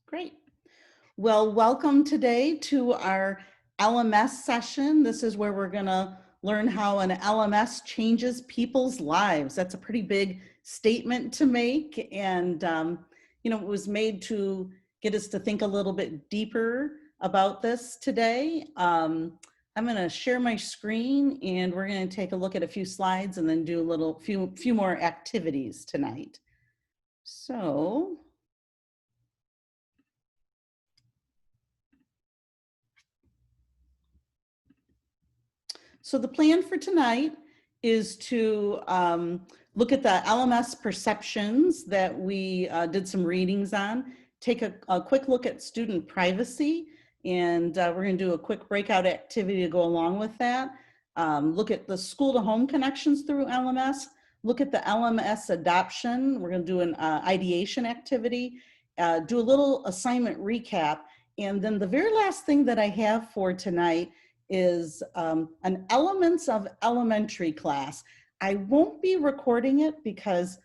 Great. Well, welcome today to our LMS session. This is where we're going to learn how an LMS changes people's lives. That's a pretty big statement to make. And, it was made to get us to think a little bit deeper about this today. I'm going to share my screen and we're going to take a look at a few slides and then do a few more activities tonight. So the plan for tonight is to look at the LMS perceptions that we did some readings on, take a quick look at student privacy, and we're going to do a quick breakout activity to go along with that. Look at the school to home connections through LMS, look at the LMS adoption. We're going to do an ideation activity, do a little assignment recap, and then the very last thing that I have for tonight is an Elements of Elementary class. I won't be recording it because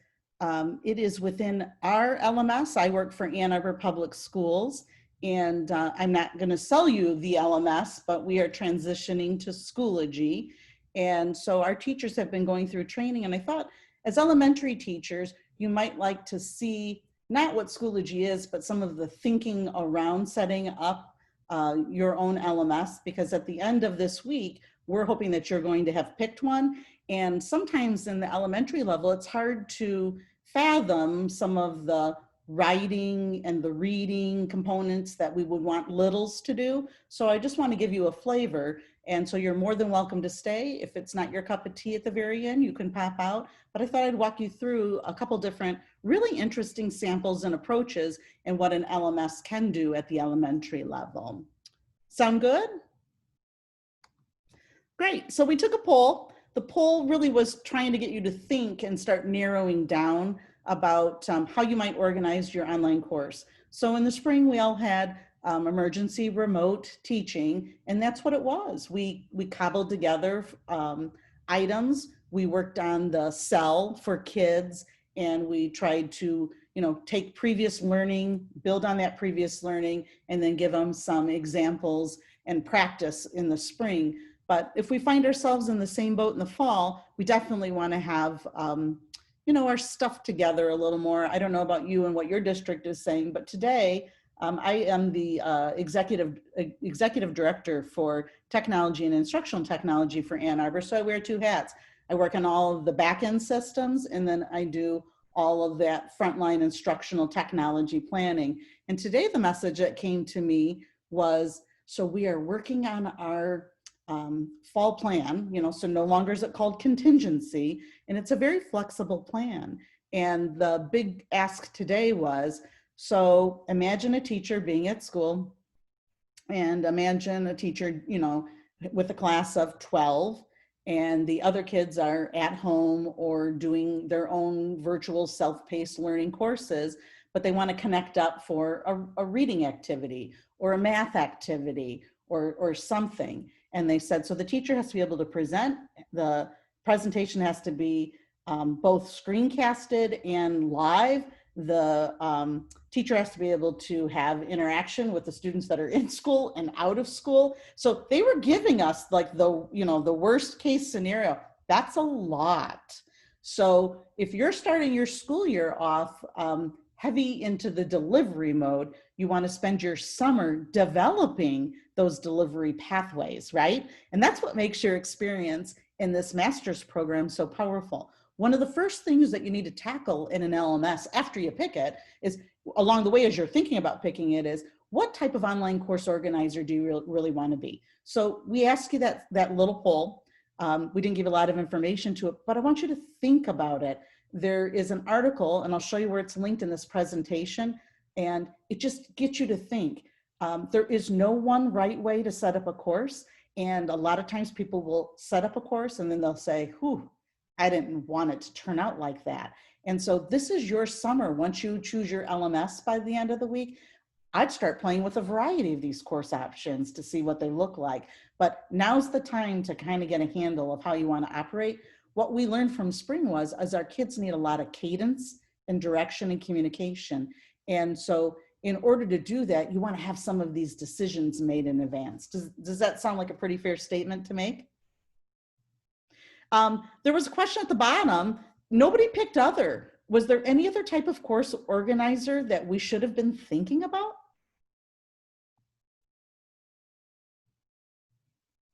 it is within our LMS. I work for Ann Arbor Public Schools, and I'm not going to sell you the LMS, but we are transitioning to Schoology. And so our teachers have been going through training, and I thought as elementary teachers, you might like to see not what Schoology is, but some of the thinking around setting up your own LMS, because at the end of this week, we're hoping that you're going to have picked one. And sometimes in the elementary level, it's hard to fathom some of the writing and the reading components that we would want littles to do. So I just want to give you a flavor. And so you're more than welcome to stay. If it's not your cup of tea at the very end, you can pop out. But I thought I'd walk you through a couple different really interesting samples and approaches and what an LMS can do at the elementary level. Sound good? Great. So we took a poll. The poll really was trying to get you to think and start narrowing down about how you might organize your online course. So in the spring, we all had emergency remote teaching, and that's what it was. We cobbled together items. We worked on the cell for kids, and we tried to take previous learning, build on that previous learning, and then give them some examples and practice in the spring. But if we find ourselves in the same boat in the fall, we definitely want to have our stuff together a little more. I don't know about you and what your district is saying, but today I am the executive director for technology and instructional technology for Ann Arbor. So I wear two hats. I work on all of the back-end systems, and then I do all of that frontline instructional technology planning. And today the message that came to me was, so we are working on our fall plan, so no longer is it called contingency, and it's a very flexible plan. And the big ask today was, so imagine a teacher being at school, and imagine a teacher, with a class of 12, and the other kids are at home or doing their own virtual self-paced learning courses, but they want to connect up for a reading activity or a math activity or something. And they said, so the teacher has to be able to present. The presentation has to be both screencasted and live. The teacher has to be able to have interaction with the students that are in school and out of school. So they were giving us like the worst case scenario. That's a lot. So if you're starting your school year off heavy into the delivery mode, you want to spend your summer developing those delivery pathways, right? And that's what makes your experience in this master's program so powerful. One of the first things that you need to tackle in an LMS after you pick it is, along the way as you're thinking about picking it, is what type of online course organizer do you really want to be? So we ask you that little poll. We didn't give a lot of information to it, but I want you to think about it. There is an article, and I'll show you where it's linked in this presentation, and it just gets you to think. There is no one right way to set up a course, and a lot of times people will set up a course and then they'll say, whew, I didn't want it to turn out like that. And so this is your summer. Once you choose your LMS by the end of the week, I'd start playing with a variety of these course options to see what they look like. But now's the time to kind of get a handle of how you want to operate. What we learned from spring was, as our kids need a lot of cadence and direction and communication. And so in order to do that, you want to have some of these decisions made in advance. Does that sound like a pretty fair statement to make? There was a question at the bottom. Nobody picked other. Was there any other type of course organizer that we should have been thinking about?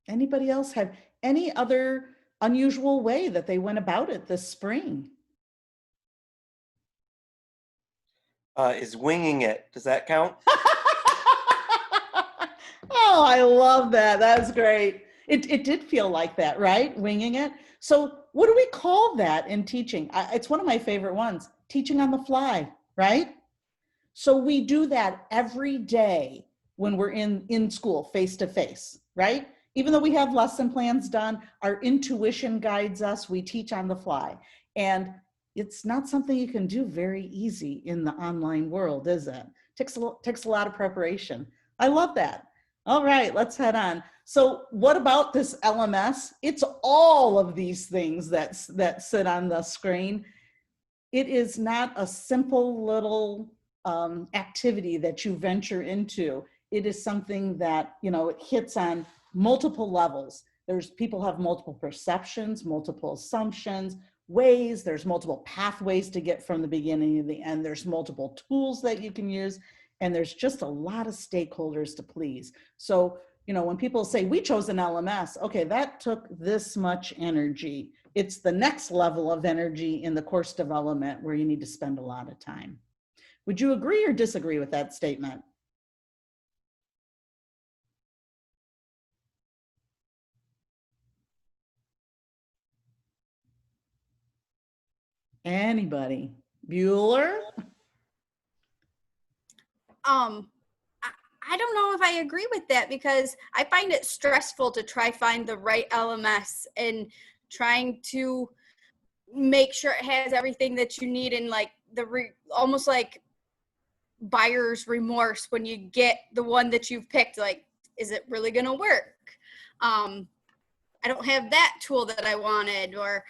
Anybody else have any other unusual way that they went about it this spring? Is winging it, does that count? Oh, I love that. That's great. It did feel like that, right? Winging it. So what do we call that in teaching? It's one of my favorite ones, teaching on the fly, right? So we do that every day when we're in school, face to face, right? Even though we have lesson plans done, our intuition guides us, we teach on the fly. And it's not something you can do very easy in the online world, is it? Takes a lot of preparation. I love that. All right, let's head on. So what about this LMS? It's all of these things that sit on the screen. It is not a simple little activity that you venture into. It is something that, you know, it hits on multiple levels. People have multiple perceptions, multiple assumptions, ways, there's multiple pathways to get from the beginning to the end. There's multiple tools that you can use, and there's just a lot of stakeholders to please. So, you know, when people say we chose an LMS, okay, that took this much energy. It's the next level of energy in the course development where you need to spend a lot of time. Would you agree or disagree with that statement? Anybody? Bueller? I don't know if I agree with that, because I find it stressful to try find the right LMS and trying to make sure it has everything that you need, and like almost like buyer's remorse when you get the one that you've picked. Like, is it really going to work? I don't have that tool that I wanted, or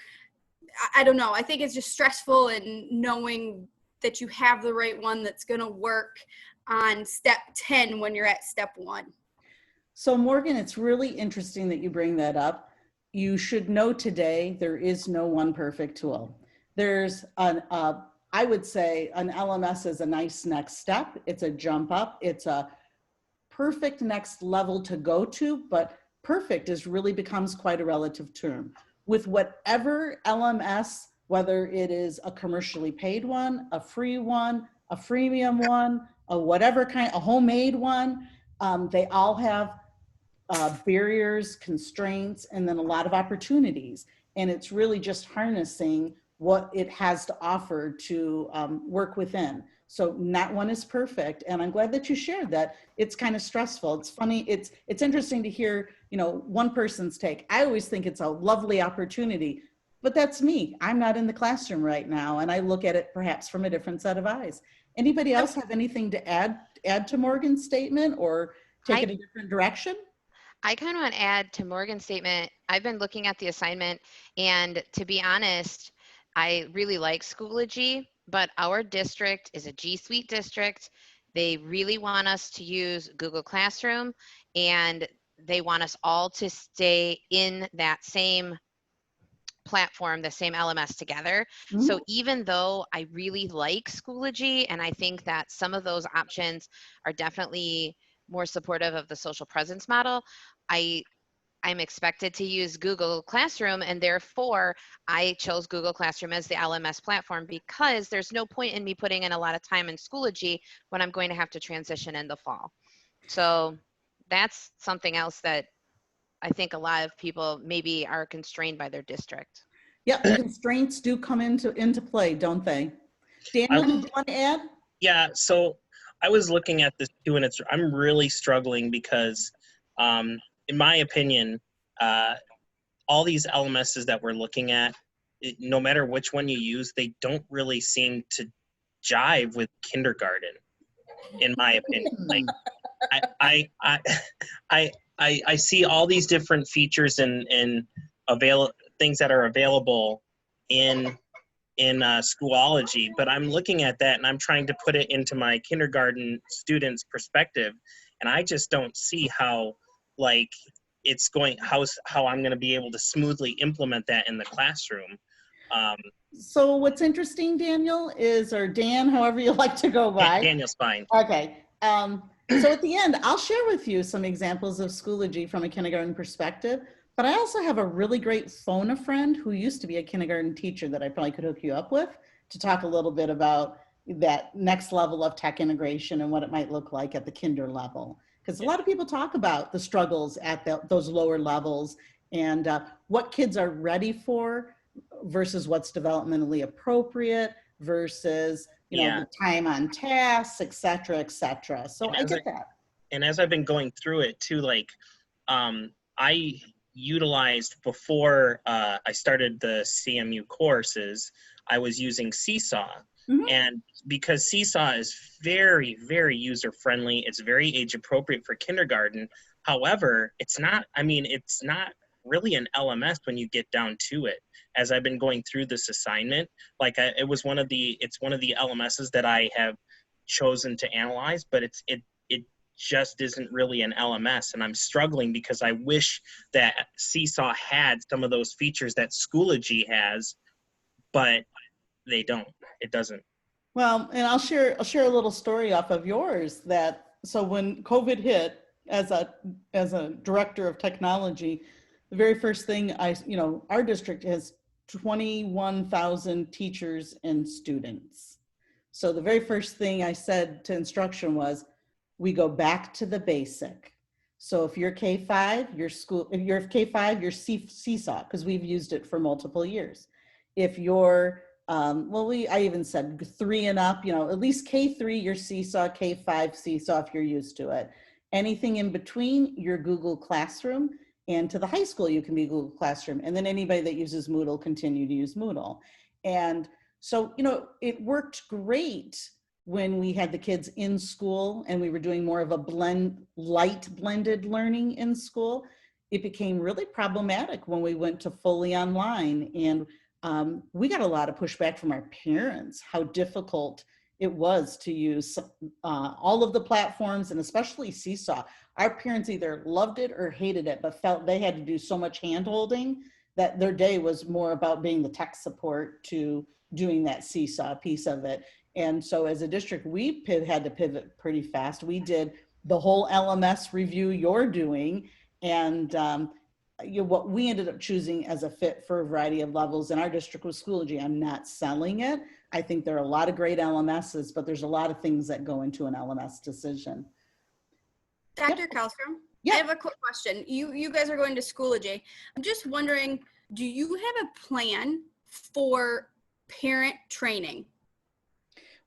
I don't know. I think it's just stressful, and knowing that you have the right one that's going to work on step 10 when you're at step 1. So Morgan, it's really interesting that you bring that up. You should know today there is no one perfect tool. There's I would say an LMS is a nice next step. It's a jump up. It's a perfect next level to go to, but perfect really becomes quite a relative term. With whatever LMS, whether it is a commercially paid one, a free one, a freemium one, a whatever kind, a homemade one, they all have barriers, constraints, and then a lot of opportunities. And it's really just harnessing what it has to offer to work within. So not one is perfect. And I'm glad that you shared that. It's kind of stressful. It's funny. It's interesting to hear, you know, one person's take. I always think it's a lovely opportunity, but that's me. I'm not in the classroom right now, and I look at it perhaps from a different set of eyes. Anybody else have anything to add to Morgan's statement, or take it a different direction? I kind of want to add to Morgan's statement. I've been looking at the assignment, and to be honest, I really like Schoology, but our district is a G Suite district. They really want us to use Google Classroom, and they want us all to stay in that same platform, the same LMS together. Mm-hmm. So even though I really like Schoology, and I think that some of those options are definitely more supportive of the social presence model, I'm expected to use Google Classroom, and therefore I chose Google Classroom as the LMS platform, because there's no point in me putting in a lot of time in Schoology when I'm going to have to transition in the fall. So that's something else that I think a lot of people maybe are constrained by their district. Yeah, constraints do come into play, don't they? Daniel, did you want to add? Yeah, so I was looking at this too, and I'm really struggling because, in my opinion, all these LMSs that we're looking at, no matter which one you use, they don't really seem to jive with kindergarten, in my opinion. Like, I see all these different features and things that are available in in Schoology, but I'm looking at that and I'm trying to put it into my kindergarten students' perspective, and I just don't see how, like, it's going, how I'm going to be able to smoothly implement that in the classroom. So what's interesting, Daniel, is, or Dan, however you like to go by. Daniel's fine. Okay. So at the end, I'll share with you some examples of Schoology from a kindergarten perspective, but I also have a really great phone a friend who used to be a kindergarten teacher that I probably could hook you up with to talk a little bit about that next level of tech integration and what it might look like at the kinder level. Because a lot of people talk about the struggles at those lower levels and what kids are ready for versus what's developmentally appropriate versus, you know, the time on tasks, et cetera, et cetera. So I get that. And as I've been going through it too, like, I utilized, before I started the CMU courses, I was using Seesaw. Mhm. And because Seesaw is very, very user friendly, it's very age appropriate for kindergarten. However, it's not, I mean, it's not really an LMS when you get down to it. As I've been going through this assignment, like, it's one of the LMSs that I have chosen to analyze, but it just isn't really an LMS, and I'm struggling because I wish that Seesaw had some of those features that Schoology has, but they don't. It doesn't. Well, and I'll share a little story off of yours that, so when COVID hit, as a director of technology, the very first thing our district has 21,000 teachers and students. So the very first thing I said to instruction was, we go back to the basic. So if you're K-5, if you're K-5, you're Seesaw, because we've used it for multiple years. If you're, I even said 3 and up, at least K3, you're Seesaw, K5, Seesaw if you're used to it. Anything in between, you're Google Classroom, and to the high school, you can be Google Classroom. And then anybody that uses Moodle, continue to use Moodle. And so, it worked great when we had the kids in school and we were doing more of a light blended learning in school. It became really problematic when we went to fully online, and we got a lot of pushback from our parents, how difficult it was to use all of the platforms, and especially Seesaw. Our parents either loved it or hated it, but felt they had to do so much hand-holding that their day was more about being the tech support to doing that Seesaw piece of it. And so as a district, we had to pivot pretty fast. We did the whole LMS review you're doing, and what we ended up choosing as a fit for a variety of levels in our district was Schoology. I'm not selling it. I think there are a lot of great LMSs, but there's a lot of things that go into an LMS decision. Dr. Kellstrom, Yeah. I have a quick question. You guys are going to Schoology. I'm just wondering, do you have a plan for parent training?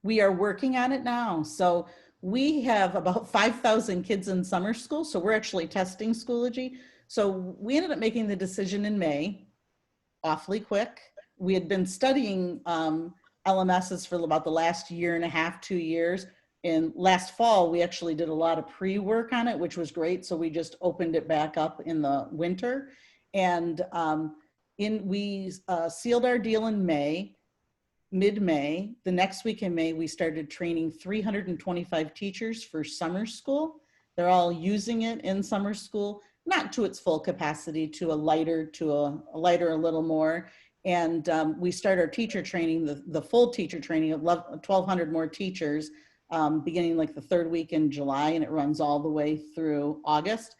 We are working on it now. So we have about 5,000 kids in summer school. So we're actually testing Schoology. So we ended up making the decision in May, awfully quick. We had been studying LMSs for about the last year and a half, 2 years. And last fall, we actually did a lot of pre-work on it, which was great. So we just opened it back up in the winter. And we sealed our deal in May. Mid-May, the next week in May, we started training 325 teachers for summer school. They're all using it in summer school, not to its full capacity, to a lighter a little more. And we start our teacher training, the full teacher training of 1,200 more teachers, beginning like the 3rd week in July, and it runs all the way through August.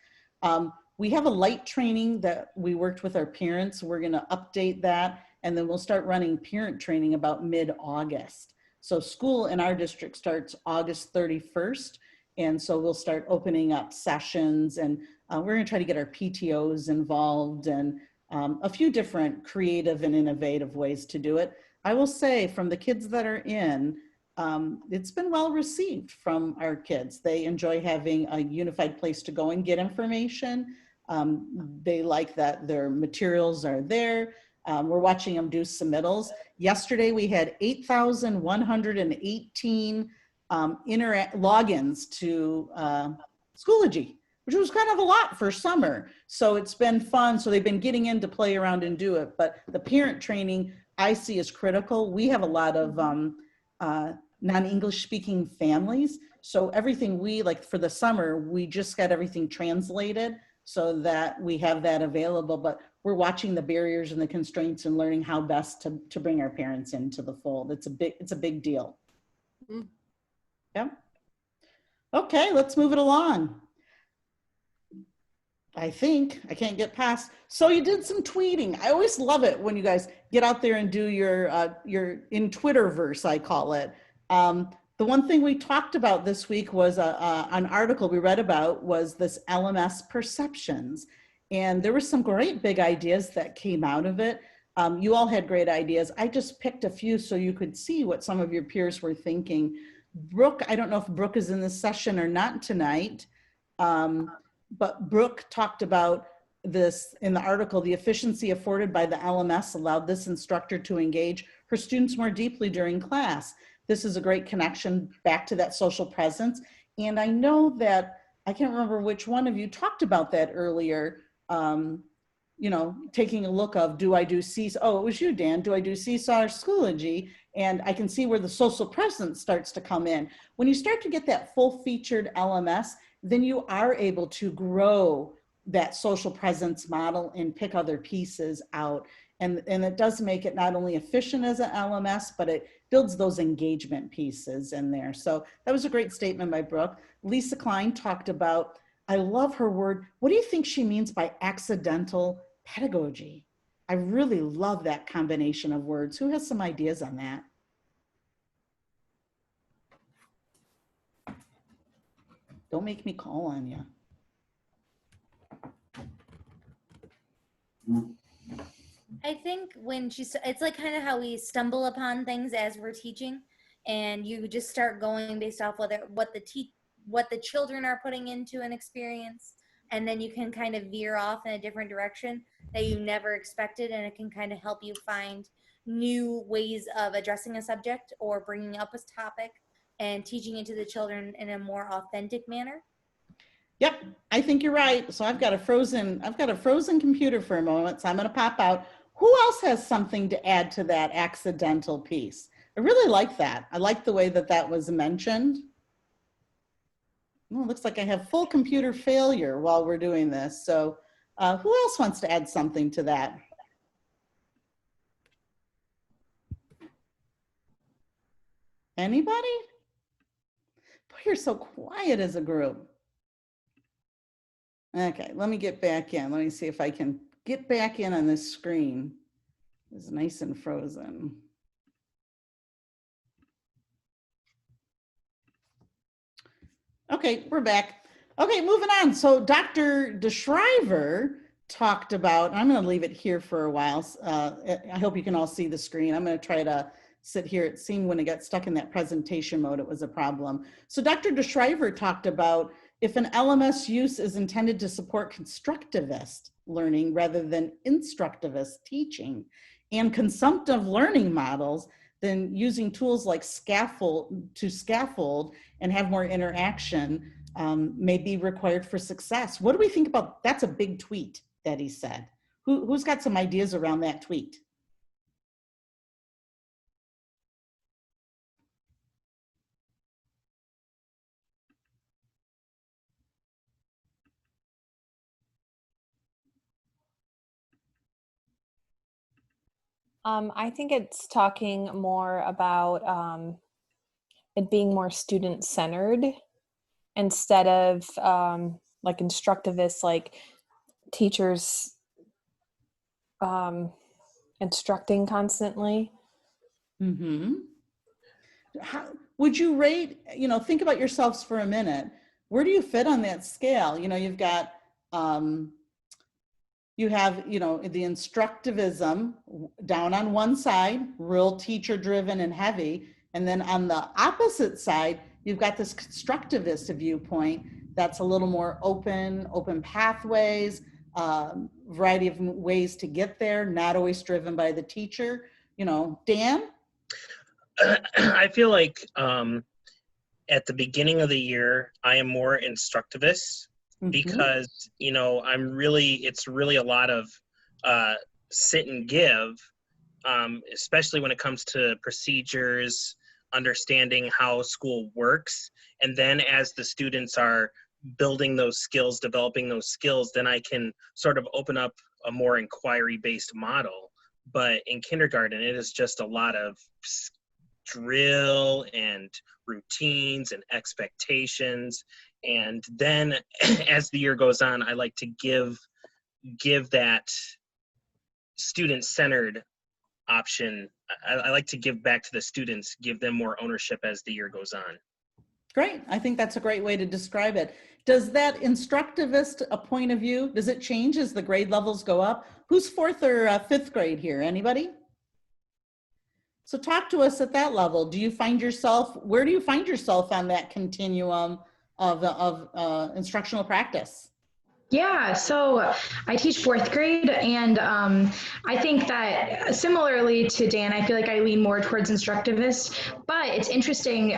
We have a light training that we worked with our parents. We're gonna update that, and then we'll start running parent training about mid-August. So school in our district starts August 31st. And so we'll start opening up sessions, and we're gonna try to get our PTOs involved, and a few different creative and innovative ways to do it. I will say, from the kids that are in, it's been well received from our kids. They enjoy having a unified place to go and get information. They like that their materials are there. We're watching them do submittals. Yesterday, we had 8,118 logins to Schoology, which was kind of a lot for summer. So it's been fun. So they've been getting in to play around and do it. But the parent training, I see as critical. We have a lot of non-English speaking families. So everything we, like for the summer, we just got everything translated so that we have that available. But we're watching the barriers and the constraints and learning how best to bring our parents into the fold. It's a big deal. Mm. Yeah. Okay, let's move it along. I think I can't get past. So you did some tweeting. I always love it when you guys get out there and do your in Twitterverse, I call it. The one thing we talked about this week was an article we read about was this LMS perceptions. And there were some great big ideas that came out of it. You all had great ideas. I just picked a few so you could see what some of your peers were thinking. Brooke, I don't know if Brooke is in this session or not tonight. But Brooke talked about this in the article, the efficiency afforded by the LMS allowed this instructor to engage her students more deeply during class. This is a great connection back to that social presence. And I know that, I can't remember which one of you talked about that earlier, you know, taking a look of, do I do Seesaw? Oh, it was you, Dan. Do I do Seesaw or Schoology? And I can see where the social presence starts to come in. When you start to get that full featured LMS, then you are able to grow that social presence model and pick other pieces out. And it does make it not only efficient as an LMS, but it builds those engagement pieces in there. So that was a great statement by Brooke. Lisa Klein talked about, I love her word. What do you think she means by accidental pedagogy? I really love that combination of words. Who has some ideas on that? Don't make me call on you. I think when it's like kind of how we stumble upon things as we're teaching, and you just start going based off what the children are putting into an experience, and then you can kind of veer off in a different direction that you never expected, and it can kind of help you find new ways of addressing a subject or bringing up a topic and teaching it to the children in a more authentic manner. Yep, I think you're right. So I've got a frozen computer for a moment, so I'm going to pop out. Who else has something to add to that accidental piece? I really like that. I like the way that that was mentioned. Well, it looks like I have full computer failure while we're doing this. So who else wants to add something to that? Anybody? Boy, you're so quiet as a group. Okay, let me get back in. Let me see if I can get back in on this screen. It's nice and frozen. Okay, we're back. Okay, moving on. So Dr. DeShriver talked about, and I'm going to leave it here for a while. I hope you can all see the screen. I'm going to try to sit here. It seemed when it got stuck in that presentation mode, it was a problem. So Dr. DeShriver talked about if an LMS use is intended to support constructivist learning rather than instructivist teaching and consumptive learning models, then using tools like scaffold and have more interaction may be required for success. What do we think about, that's a big tweet that he said. Who's got some ideas around that tweet? I think it's talking more about it being more student-centered instead of like instructivist, like teachers instructing constantly. Mm-hmm. How would you rate, think about yourselves for a minute. Where do you fit on that scale? You've got, you have, the instructivism down on one side, real teacher driven and heavy. And then on the opposite side, you've got this constructivist viewpoint that's a little more open pathways, variety of ways to get there, not always driven by the teacher. Dan? I feel like at the beginning of the year, I am more instructivist because, it's really a lot of sit and give. especially when it comes to procedures, understanding how school works. And then as the students are building those skills, developing those skills, then I can sort of open up a more inquiry-based model. But in kindergarten, it is just a lot of drill and routines and expectations. And then as the year goes on, I like to give that student-centered option. I like to give back to the students, give them more ownership as the year goes on. Great. I think that's a great way to describe it. Does that instructivist a point of view, does it change as the grade levels go up? Who's fourth or fifth grade here? Anybody? So talk to us at that level. Do you find yourself, where do you find yourself on that continuum of instructional practice? Yeah, so I teach fourth grade, and I think that similarly to Dan, I feel like I lean more towards instructivist, but it's interesting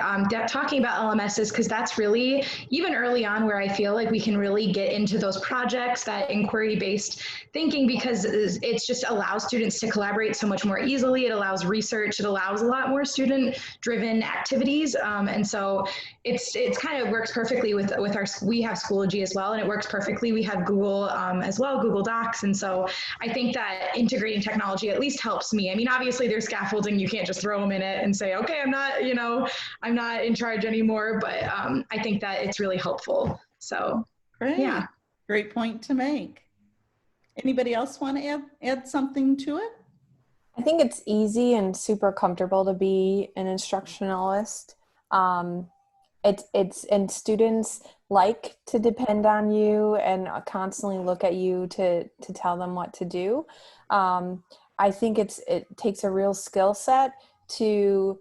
talking about LMSs, because that's really, even early on, where I feel like we can really get into those projects, that inquiry-based thinking, because it just allows students to collaborate so much more easily. It allows research, it allows a lot more student-driven activities, and so it's kind of works perfectly with our, we have Schoology as well, and it works perfectly. We have Google as well, Google Docs. And so I think that integrating technology at least helps me. I mean, obviously there's scaffolding, you can't just throw them in it and say, okay, I'm not in charge anymore, but I think that it's really helpful. So, Great. Yeah. Great point to make. Anybody else want to add something to it? I think it's easy and super comfortable to be an instructionalist. And students like to depend on you and constantly look at you to tell them what to do. I think it takes a real skill set to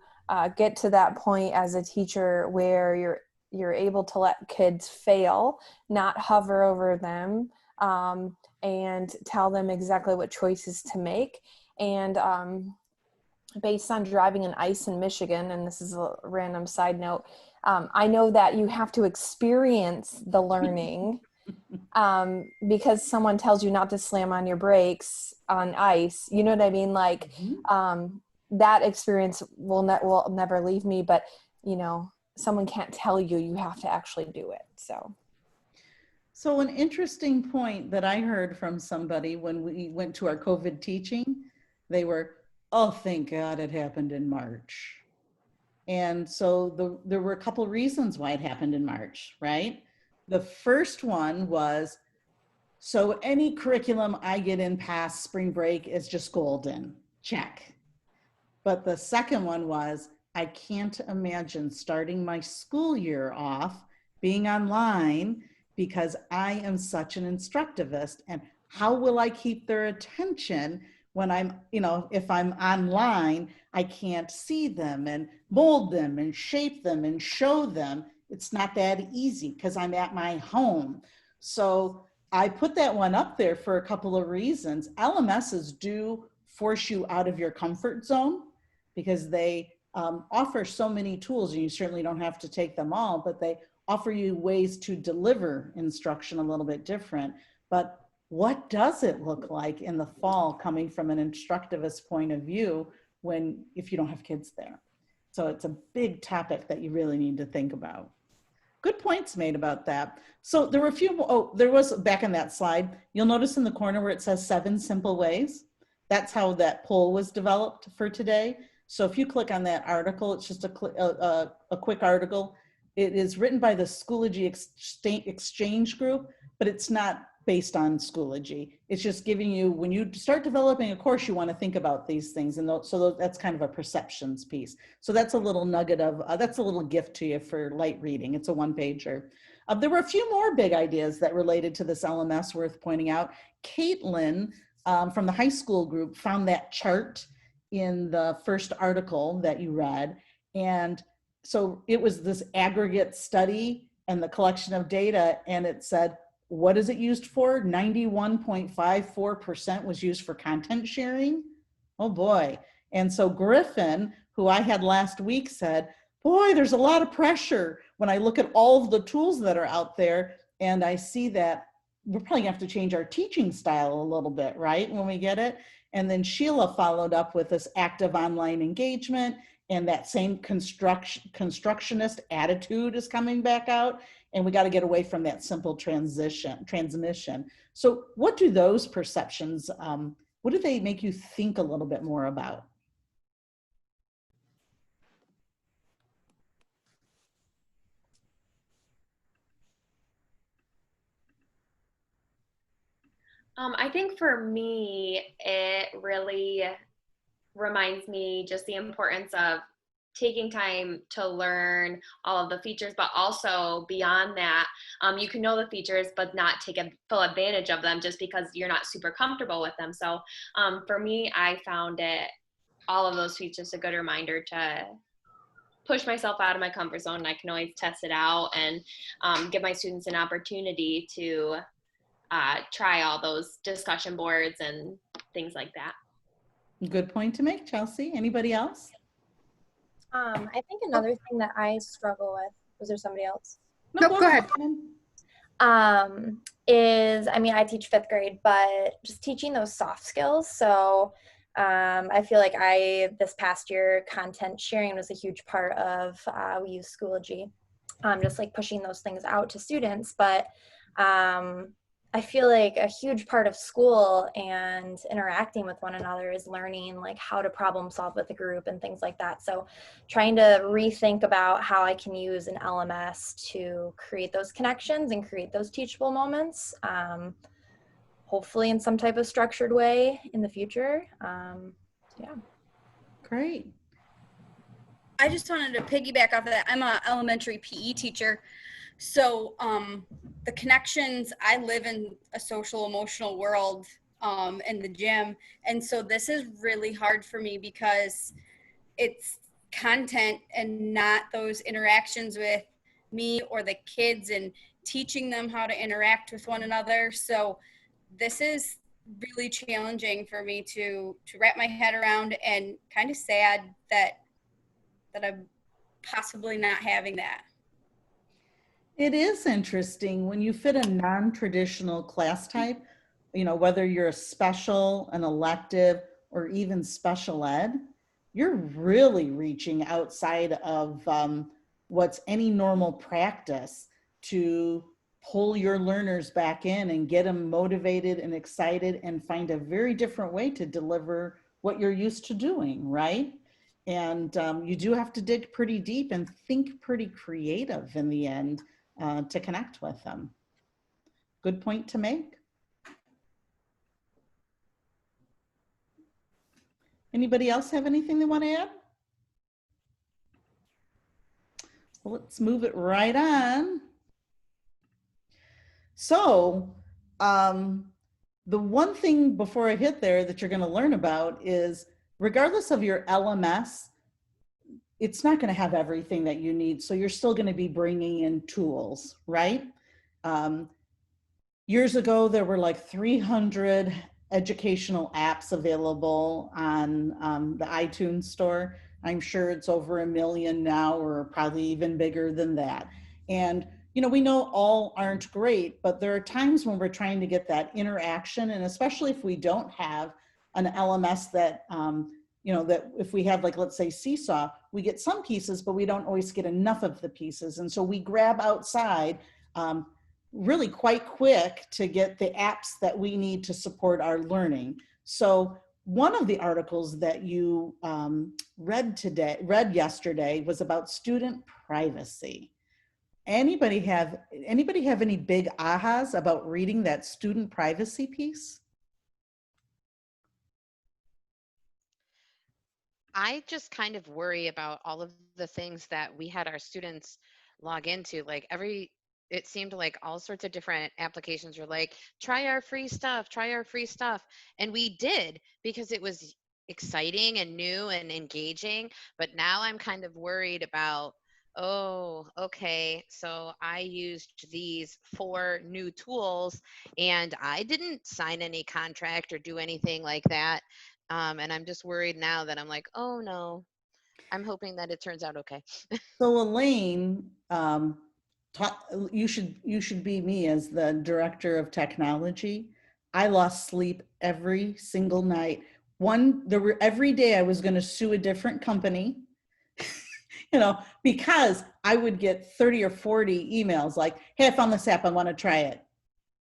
get to that point as a teacher where you're able to let kids fail, not hover over them, and tell them exactly what choices to make. And based on driving in ice in Michigan, and this is a random side note, I know that you have to experience the learning because someone tells you not to slam on your brakes on ice. You know what I mean? Like that experience will never leave me, but someone can't tell you, you have to actually do it. So an interesting point that I heard from somebody when we went to our COVID teaching, they were, oh, thank God it happened in March. And so there were a couple reasons why it happened in March, right? The first one was, so any curriculum I get in past spring break is just golden, check. But the second one was, I can't imagine starting my school year off being online because I am such an instructivist, and how will I keep their attention when I'm, if I'm online, I can't see them and mold them and shape them and show them. It's not that easy because I'm at my home. So I put that one up there for a couple of reasons. LMSs do force you out of your comfort zone because they offer so many tools, and you certainly don't have to take them all, but they offer you ways to deliver instruction a little bit different. But what does it look like in the fall coming from an instructivist point of view if you don't have kids there? So it's a big topic that you really need to think about. Good points made about that. So there were a few, there was back on that slide, you'll notice in the corner where it says 7 simple ways. That's how that poll was developed for today. So if you click on that article, it's just a quick article. It is written by the Schoology Exchange Group, but it's not based on Schoology. It's just giving you, when you start developing a course, you want to think about these things. And so that's kind of a perceptions piece. So that's a little nugget of, that's a little gift to you for light reading. It's a one-pager. There were a few more big ideas that related to this LMS worth pointing out. Caitlin from the high school group found that chart in the first article that you read. And so it was this aggregate study and the collection of data, and it said, what is it used for? 91.54% was used for content sharing. Oh boy. And so Griffin, who I had last week, said, boy, there's a lot of pressure when I look at all of the tools that are out there, and I see that we're probably gonna have to change our teaching style a little bit, right, when we get it. And then Sheila followed up with this active online engagement, and that same constructionist attitude is coming back out. And we got to get away from that simple transmission. So what do those perceptions, what do they make you think a little bit more about? I think for me, it really reminds me just the importance of taking time to learn all of the features, but also beyond that, you can know the features, but not take full advantage of them just because you're not super comfortable with them. So for me, I found all of those features a good reminder to push myself out of my comfort zone. And I can always test it out and give my students an opportunity to try all those discussion boards and things like that. Good point to make, Chelsea. Anybody else? I think another thing that I struggle with, was there somebody else? No, Nope, go ahead. Is, I mean, I teach 5th grade, but just teaching those soft skills. So I feel like this past year, content sharing was a huge part of, we use Schoology, just like pushing those things out to students. But I feel like a huge part of school and interacting with one another is learning like how to problem solve with a group and things like that. So trying to rethink about how I can use an LMS to create those connections and create those teachable moments, hopefully in some type of structured way in the future. Yeah. Great. I just wanted to piggyback off of that. I'm an elementary PE teacher. So the connections, I live in a social emotional world in the gym. And so this is really hard for me because it's content and not those interactions with me or the kids and teaching them how to interact with one another. So this is really challenging for me to wrap my head around, and kind of sad that I'm possibly not having that. It is interesting when you fit a non-traditional class type, you know, whether you're a special, an elective, or even special ed, you're really reaching outside of what's any normal practice to pull your learners back in and get them motivated and excited and find a very different way to deliver what you're used to doing, right? And you do have to dig pretty deep and think pretty creative in the end to connect with them. Good point to make. Anybody else have anything they want to add? Well, let's move it right on. So the one thing before I hit there that you're going to learn about is, regardless of your LMS, it's not going to have everything that you need. So you're still going to be bringing in tools, right? Years ago, there were like 300 educational apps available on the iTunes store. I'm sure it's over 1 million now, or probably even bigger than that. And, you know, we know all aren't great, but there are times when we're trying to get that interaction. And especially if we don't have an LMS that, you know, that if we have, like, let's say Seesaw, we get some pieces, but we don't always get enough of the pieces. And so we grab outside really quite quick to get the apps that we need to support our learning. So one of the articles that you read yesterday was about student privacy. Anybody have any big ahas about reading that student privacy piece? I just kind of worry about all of the things that we had our students log into. Like it seemed like all sorts of different applications were like, try our free stuff, try our free stuff. And we did, because it was exciting and new and engaging. But now I'm kind of worried about, oh, okay, so I used these 4 new tools and I didn't sign any contract or do anything like that. And I'm just worried now that I'm like, oh no, I'm hoping that it turns out okay. So Elaine, you should be me as the director of technology. I lost sleep every single night every day I was going to sue a different company, because I would get 30 or 40 emails like, hey, I found this app, I want to try it.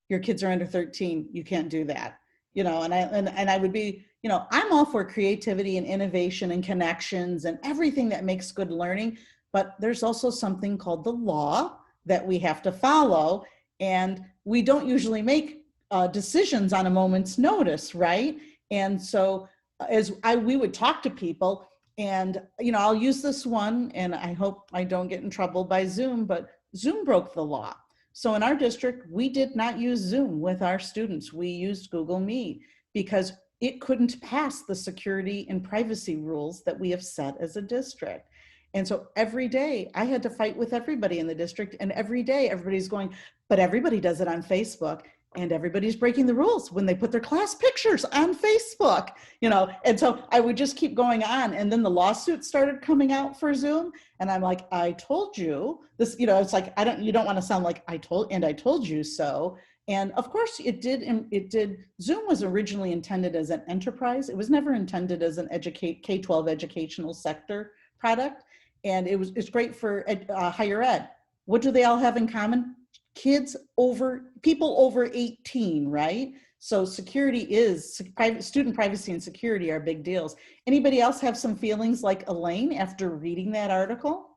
Your kids are under 13, you can't do that. And I would be, I'm all for creativity and innovation and connections and everything that makes good learning, but there's also something called the law that we have to follow, and we don't usually make decisions on a moment's notice, right? And so we would talk to people, and I'll use this one, and I hope I don't get in trouble by Zoom, but Zoom broke the law. So in our district, we did not use Zoom with our students. We used Google Meet because it couldn't pass the security and privacy rules that we have set as a district. And so every day I had to fight with everybody in the district, and every day everybody's going, but everybody does it on Facebook, and everybody's breaking the rules when they put their class pictures on Facebook, and so I would just keep going on. And then the lawsuits started coming out for Zoom, and I'm like, I told you this, it's like, you don't want to sound like I told you so. And of course it did. Zoom was originally intended as an enterprise. It was never intended as an K-12 educational sector product. And it's great for higher ed. What do they all have in common? People over 18, right? So student privacy and security are big deals. Anybody else have some feelings like Elaine after reading that article?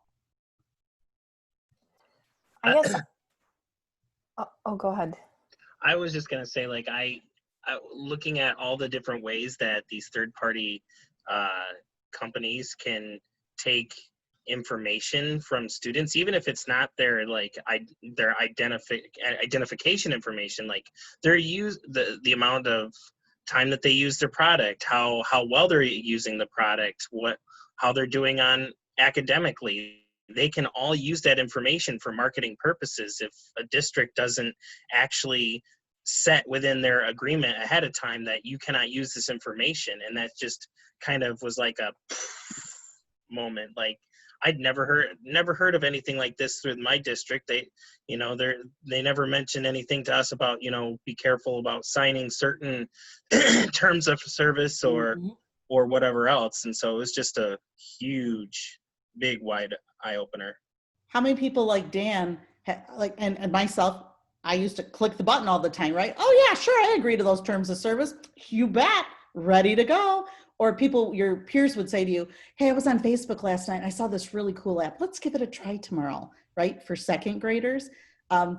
I guess, go ahead. I was just gonna say, like, I looking at all the different ways that these third-party companies can take information from students, even if it's not their identification information, like the amount of time that they use their product, how well they're using the product, how they're doing on academically. They can all use that information for marketing purposes if a district doesn't actually set within their agreement ahead of time that you cannot use this information. And that just kind of was like a moment. Like, I'd never heard of anything like this through my district. They never mentioned anything to us about, be careful about signing certain terms of service or whatever else. And so it was just a huge, big, wide eye opener. How many people like Dan, and myself, I used to click the button all the time, right? Oh yeah, sure, I agree to those terms of service. You bet, ready to go. Or your peers would say to you, hey, I was on Facebook last night. I saw this really cool app. Let's give it a try tomorrow, right? For second graders. So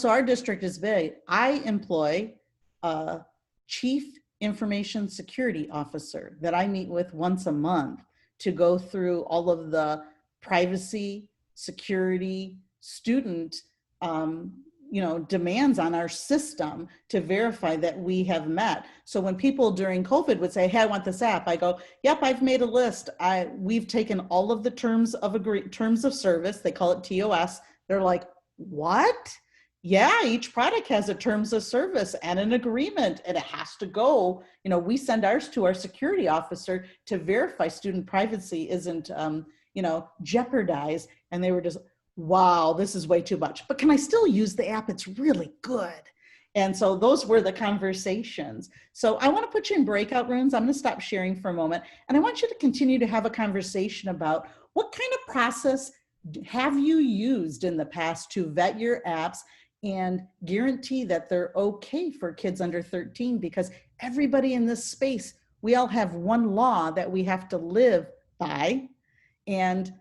our district is big. I employ a chief information security officer that I meet with once a month to go through all of the privacy, security, student demands on our system to verify that we have met. So when people during COVID would say, hey, I want this app, I go, yep, I've made a list. We've taken all of the terms of service, they call it TOS. They're like, what? Yeah, each product has a terms of service and an agreement, and it has to go. We send ours to our security officer to verify student privacy isn't, jeopardized. And they were just, wow, this is way too much, but can I still use the app? It's really good. And so those were the conversations. So I want to put you in breakout rooms. I'm going to stop sharing for a moment. And I want you to continue to have a conversation about what kind of process have you used in the past to vet your apps and guarantee that they're okay for kids under 13, because everybody in this space, we all have one law that we have to live by. And,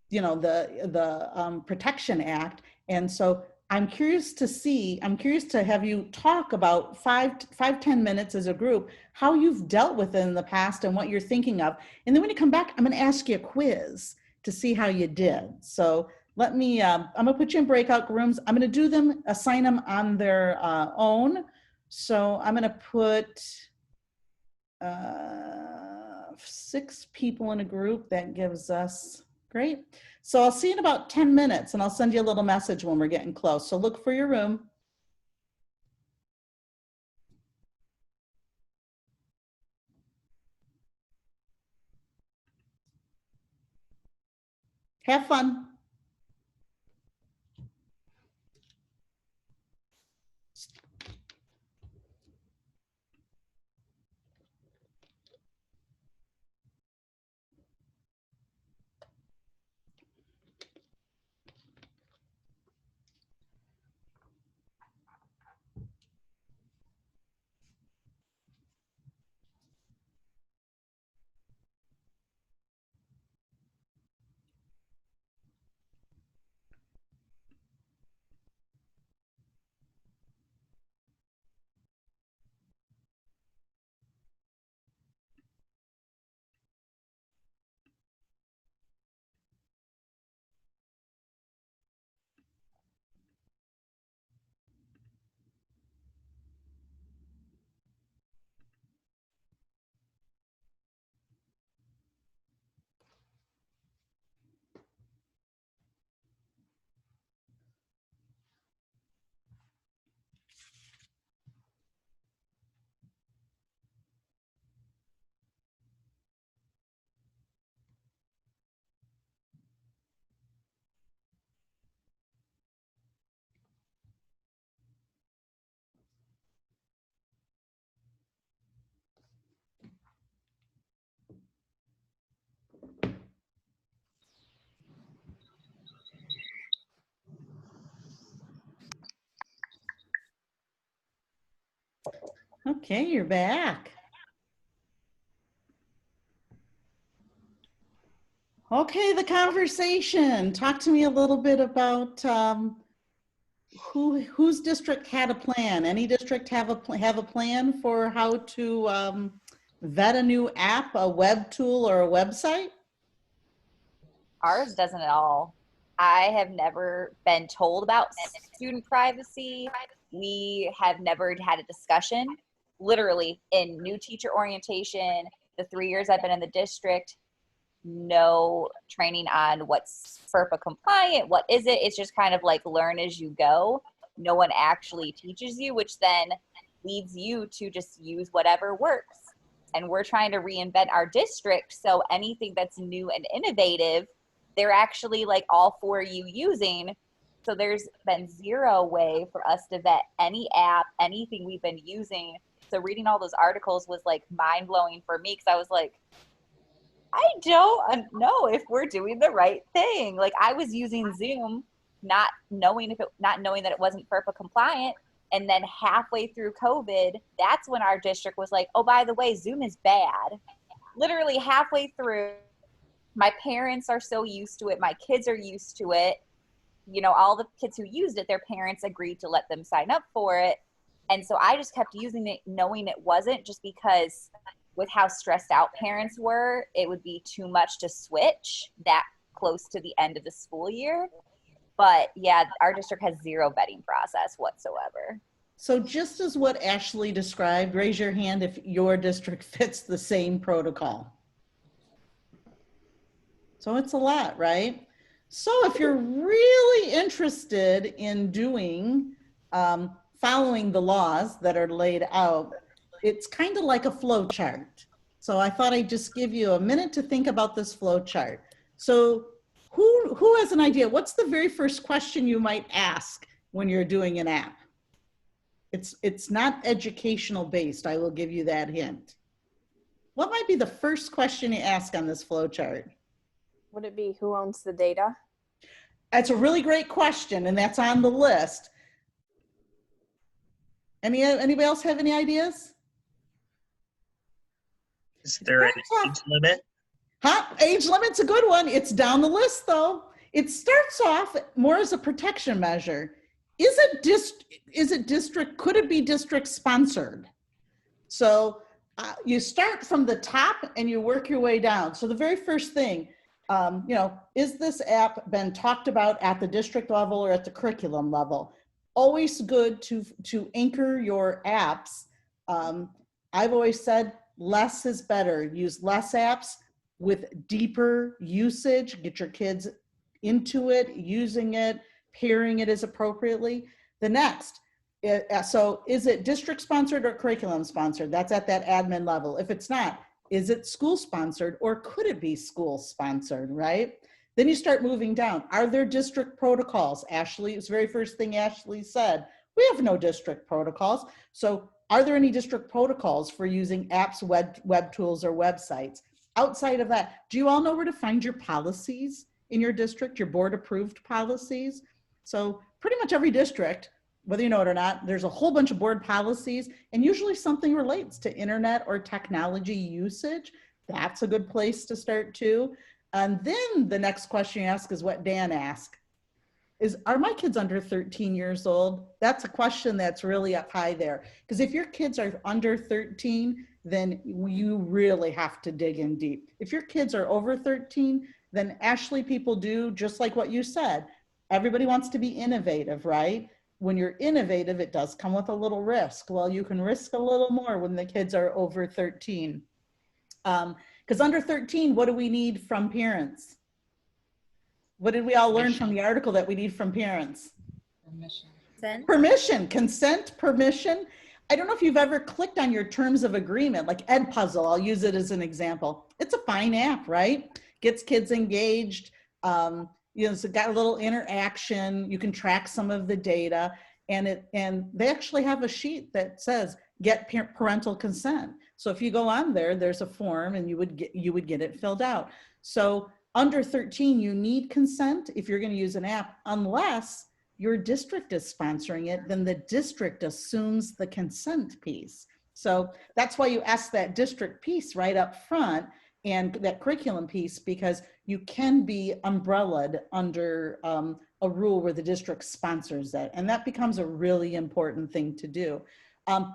the Protection Act. And so I'm curious to have you talk about 10 minutes as a group, how you've dealt with it in the past and what you're thinking of. And then when you come back, I'm going to ask you a quiz to see how you did. So let me, I'm going to put you in breakout rooms. I'm going to assign them on their own. So I'm going to put 6 people in a group. That gives us, great. So I'll see you in about 10 minutes, and I'll send you a little message when we're getting close. So look for your room. Have fun. Okay, you're back. Okay, the conversation. Talk to me a little bit about whose district had a plan. Any district have a plan for how to vet a new app, a web tool, or a website? Ours doesn't at all. I have never been told about student privacy. We have never had a discussion. Literally, in new teacher orientation, the 3 years I've been in the district, no training on what's FERPA compliant, what is it. It's just kind of like learn as you go. No one actually teaches you, which then leads you to just use whatever works. And we're trying to reinvent our district, so anything that's new and innovative, they're actually like all for you using. So there's been zero way for us to vet any app, anything we've been using. So reading all those articles was like mind blowing for me, because I was like, I don't know if we're doing the right thing. Like I was using Zoom, not knowing that it wasn't FERPA compliant. And then halfway through COVID, that's when our district was like, oh, by the way, Zoom is bad. Literally halfway through, my parents are so used to it. My kids are used to it. You know, all the kids who used it, their parents agreed to let them sign up for it. And so I just kept using it, knowing it wasn't, just because with how stressed out parents were, it would be too much to switch that close to the end of the school year. But yeah, our district has zero vetting process whatsoever. So just as what Ashley described, raise your hand if your district fits the same protocol. So it's a lot, right? So if you're really interested in doing, following the laws that are laid out, it's kind of like a flow chart. So I thought I'd just give you a minute to think about this flow chart. So who has an idea? What's the very first question you might ask when you're doing an app? It's not educational based. I will give you that hint. What might be the first question you ask on this flow chart? Would it be who owns the data? That's a really great question, and that's on the list. Anybody else have any ideas? Is there an age limit? Age limit's a good one. It's down the list though. It starts off more as a protection measure. Could it be district sponsored? So you start from the top and you work your way down. So the very first thing, is this app been talked about at the district level or at the curriculum level? Always good to anchor your apps. I've always said less is better. Use less apps with deeper usage. Get your kids into it, using it, pairing it as appropriately. The next, so is it district sponsored or curriculum sponsored? That's at that admin level. If it's not, is it school sponsored or could it be school sponsored, right? Then you start moving down. Are there district protocols? Ashley, it's the very first thing Ashley said. We have no district protocols. So are there any district protocols for using apps, web tools, or websites? Outside of that, do you all know where to find your policies in your district, your board approved policies? So pretty much every district, whether you know it or not, there's a whole bunch of board policies, and usually something relates to internet or technology usage. That's a good place to start too. And then the next question you ask is what Dan asked. Are my kids under 13 years old? That's a question that's really up high there. Because if your kids are under 13, then you really have to dig in deep. If your kids are over 13, then Ashley, people do just like what you said. Everybody wants to be innovative, right? When you're innovative, it does come with a little risk. Well, you can risk a little more when the kids are over 13. Because under 13, what do we need from parents? What did we all learn from the article that we need from parents? Permission, consent, permission. I don't know if you've ever clicked on your terms of agreement, like Edpuzzle, I'll use it as an example. It's a fine app, right? Gets kids engaged. It's got a little interaction. You can track some of the data, and they actually have a sheet that says get parental consent. So if you go on there, there's a form, and you would get it filled out. So under 13, you need consent if you're going to use an app, unless your district is sponsoring it, then the district assumes the consent piece. So that's why you ask that district piece right up front and that curriculum piece, because you can be umbrellaed under a rule where the district sponsors it. And that becomes a really important thing to do.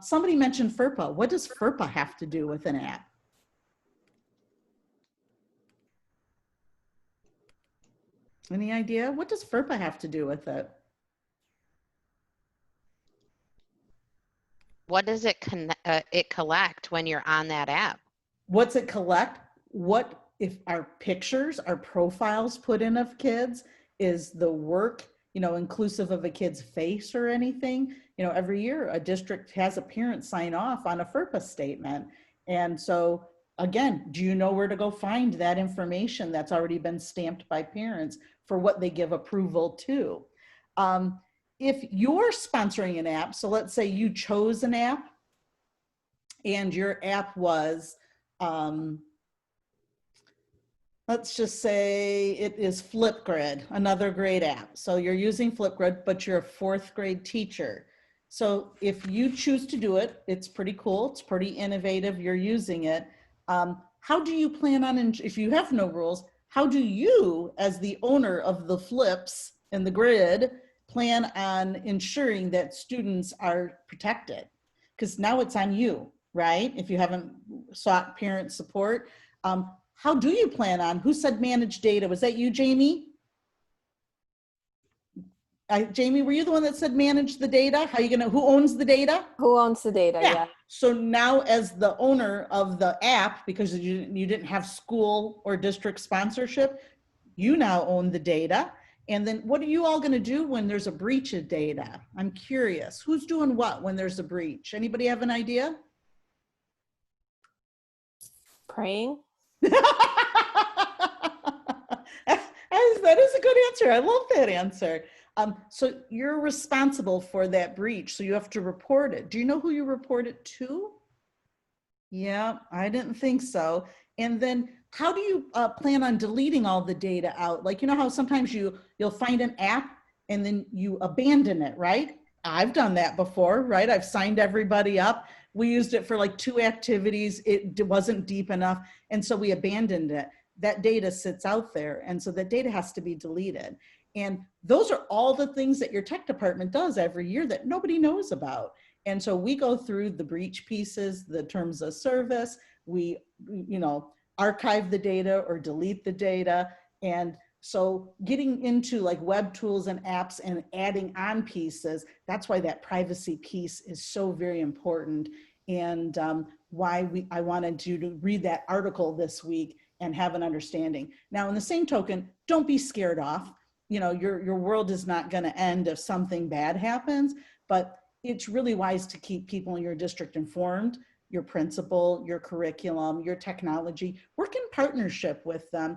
Somebody mentioned FERPA. What does FERPA have to do with an app? Any idea? What does FERPA have to do with it? What does it collect when you're on that app? What's it collect? What if our pictures, our profiles put in of kids? Is the work, you know, inclusive of a kid's face or anything? You know, every year a district has a parent sign off on a FERPA statement. And so again, do you know where to go find that information that's already been stamped by parents for what they give approval to? If you're sponsoring an app, so let's say you chose an app and your app was, let's just say it is Flipgrid, another great app. So you're using Flipgrid, but you're a 4th grade teacher. So if you choose to do it, it's pretty cool. It's pretty innovative. You're using it. How do you plan on, if you have no rules, how do you, as the owner of the flips and the grid, plan on ensuring that students are protected? Because now it's on you, right? If you haven't sought parent support, how do you plan on, who said manage data? Was that you, Jamie? Jamie, were you the one that said manage the data? How are you gonna, who owns the data? Who owns the data? Yeah. So now as the owner of the app, because you didn't have school or district sponsorship, you now own the data. And then what are you all gonna do when there's a breach of data? I'm curious, who's doing what when there's a breach? Anybody have an idea? Praying. That is a good answer. I love that answer. So you're responsible for that breach. So you have to report it. Do you know who you report it to? Yeah, I didn't think so. And then how do you plan on deleting all the data out? Like, you know how sometimes you'll find an app and then you abandon it, right? I've done that before, right? I've signed everybody up. We used it for like 2 activities. It wasn't deep enough. And so we abandoned it. That data sits out there. And so that data has to be deleted. And those are all the things that your tech department does every year that nobody knows about. And so we go through the breach pieces, the terms of service, we, you know, archive the data or delete the data. And so getting into like web tools and apps and adding on pieces, that's why that privacy piece is so very important. And why I wanted you to read that article this week and have an understanding. Now, in the same token, don't be scared off. You know, your world is not going to end if something bad happens, but it's really wise to keep people in your district informed, your principal, your curriculum, your technology, work in partnership with them.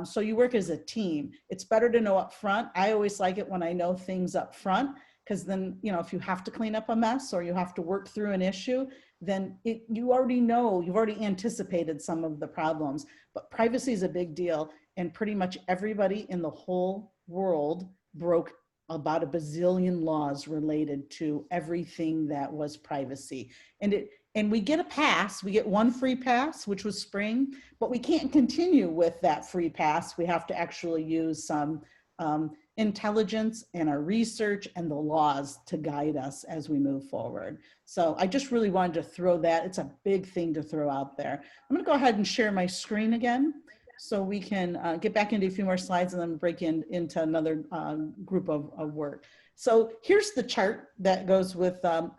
So you work as a team. It's better to know up front. I always like it when I know things up front, because then, you know, if you have to clean up a mess or you have to work through an issue, then you already know, you've already anticipated some of the problems. But privacy is a big deal. And pretty much everybody in the whole world broke about a bazillion laws related to everything that was privacy. And we get a pass, we get 1 free pass, which was spring, but we can't continue with that free pass. We have to actually use some intelligence and our research and the laws to guide us as we move forward. So I just really wanted to throw that. It's a big thing to throw out there. I'm gonna go ahead and share my screen again so we can get back into a few more slides and then break into another group of work. So here's the chart that goes with the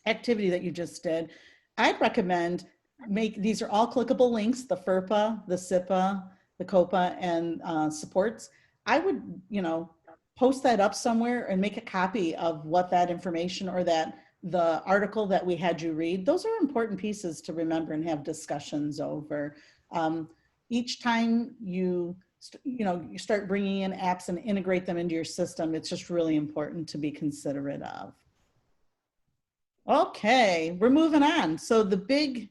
activity that you just did. I'd recommend these are all clickable links, the FERPA, the SIPA, the COPA, and supports. I would, you know, post that up somewhere and make a copy of what that information or the article that we had you read. Those are important pieces to remember and have discussions over. Each time you start bringing in apps and integrate them into your system, it's just really important to be considerate of. Okay, we're moving on. So the big,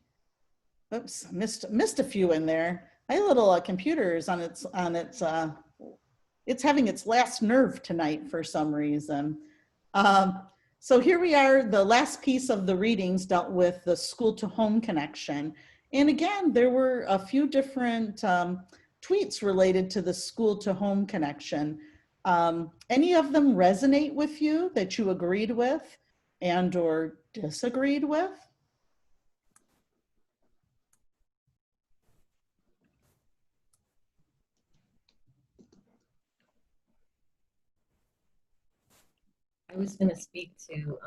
oops, missed a few in there. My little computer is it's having its last nerve tonight for some reason. So here we are, the last piece of the readings dealt with the school to home connection. And again, there were a few different tweets related to the school to home connection. Any of them resonate with you that you agreed with and or disagreed with? I was going to speak to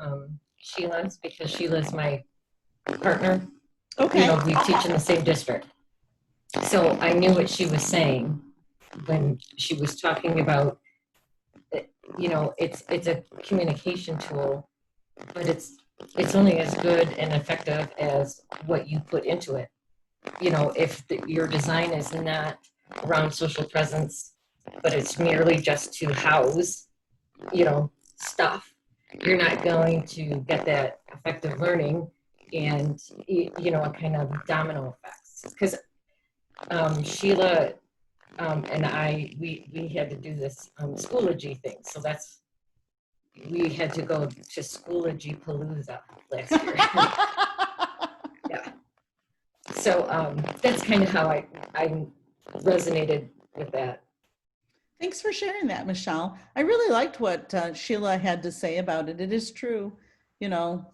Sheila's because Sheila's my partner. Okay. You know, we teach in the same district. So I knew what she was saying when she was talking about, you know, it's a communication tool, but it's only as good and effective as what you put into it. You know, if your design is not around social presence, but it's merely just to house, you know, stuff, you're not going to get that effective learning and, you know, a kind of domino effects. Because Sheila and I, we had to do this Schoology thing. So that's, we had to go to Schoology Palooza last year. Yeah. So that's kind of how I resonated with that. Thanks for sharing that, Michelle. I really liked what Sheila had to say about it. It is true, you know.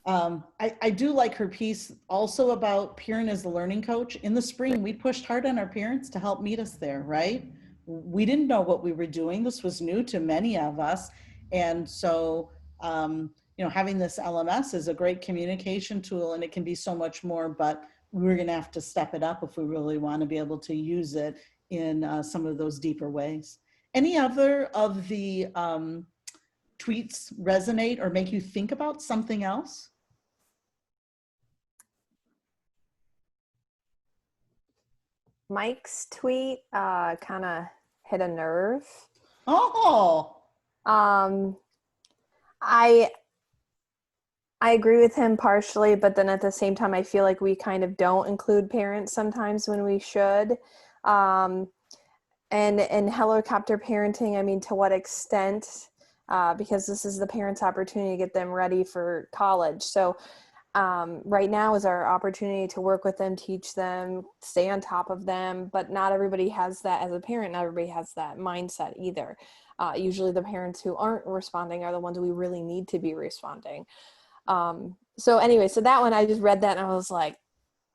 I do like her piece also about Piran as the learning coach. In the spring, we pushed hard on our parents to help meet us there, right? We didn't know what we were doing. This was new to many of us. And so, you know, having this LMS is a great communication tool and it can be so much more, but we're going to have to step it up if we really want to be able to use it in some of those deeper ways. Any other of the tweets resonate or make you think about something else? Mike's tweet kind of hit a nerve. Oh. I agree with him partially, but then at the same time, I feel like we kind of don't include parents sometimes when we should. And helicopter parenting, I mean, to what extent? Because this is the parents' opportunity to get them ready for college. So right now is our opportunity to work with them, teach them, stay on top of them, but not everybody has that as a parent. Not everybody has that mindset either. Usually the parents who aren't responding are the ones we really need to be responding. So anyway, so that one, I just read that and I was like,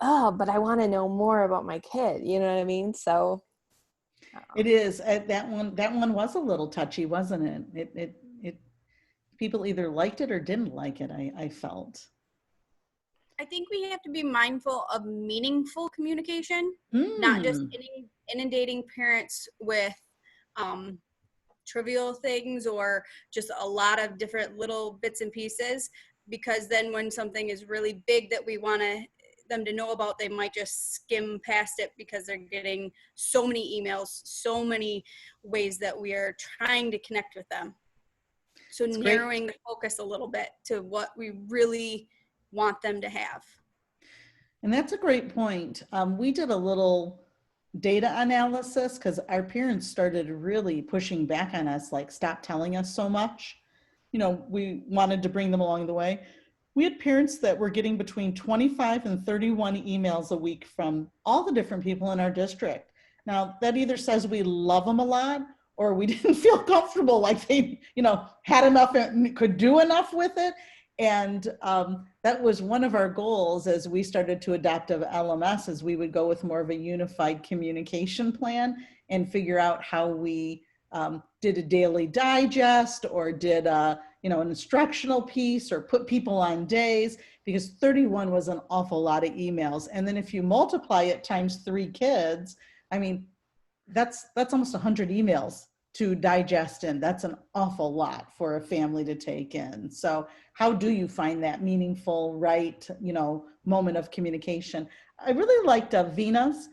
oh, but I want to know more about my kid. You know what I mean? So it is. That one was a little touchy, wasn't it? It people either liked it or didn't like it, I felt. I think we have to be mindful of meaningful communication, not just inundating parents with trivial things or just a lot of different little bits and pieces, because then when something is really big that we want them to know about, they might just skim past it because they're getting so many emails, so many ways that we are trying to connect with them. So That's narrowing great. the focus a little bit to what we really want them to have. And that's a great point. We did a little data analysis because our parents started really pushing back on us, like, stop telling us so much. You know, we wanted to bring them along the way. We had parents that were getting between 25 and 31 emails a week from all the different people in our district. Now, that either says we love them a lot or we didn't feel comfortable, like they, you know, had enough and could do enough with it. And that was one of our goals as we started to adopt a LMS, is we would go with more of a unified communication plan and figure out how we did a daily digest or did a, you know, an instructional piece or put people on days, because 31 was an awful lot of emails. And then if you multiply it times 3 kids, I mean, that's almost 100 emails to digest in. That's an awful lot for a family to take in. So how do you find that meaningful, right, you know, moment of communication? I really liked Vina's.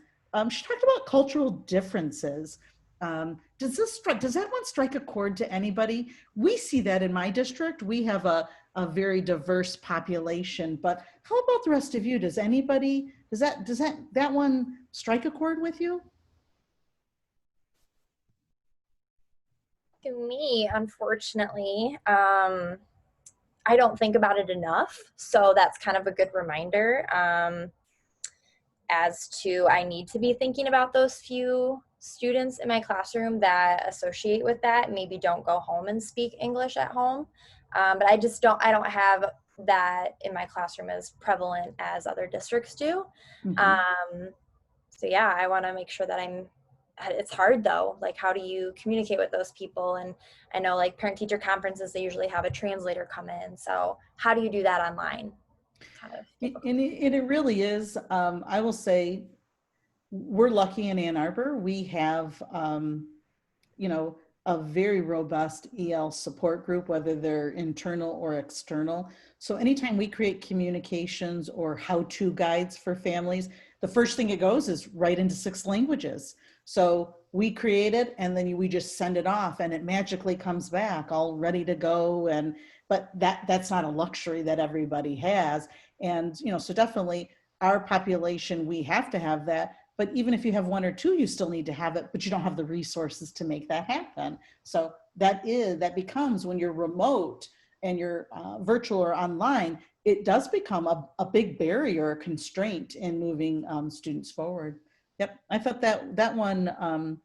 She talked about cultural differences. Does that one strike a chord to anybody? We see that in my district. We have a very diverse population, but how about the rest of you? Does that one strike a chord with you? To me, unfortunately, I don't think about it enough. So that's kind of a good reminder as to I need to be thinking about those few students in my classroom that associate with that, maybe don't go home and speak English at home. But I don't have that in my classroom as prevalent as other districts do. So yeah, I want to make sure that it's hard though. Like, how do you communicate with those people? And I know like parent teacher conferences, they usually have a translator come in. So how do you do that online? Kind of and it really is. I will say we're lucky in Ann Arbor. We have, you know, a very robust EL support group, whether they're internal or external. So anytime we create communications or how-to guides for families, the first thing it goes is right into 6 languages. So we create it and then we just send it off and it magically comes back all ready to go. But that's not a luxury that everybody has. And, you know, so definitely our population, we have to have that. But even if you have 1 or 2, you still need to have it, but you don't have the resources to make that happen. So that becomes, when you're remote and you're virtual or online, it does become a big barrier, a constraint in moving students forward. Yep, I thought that one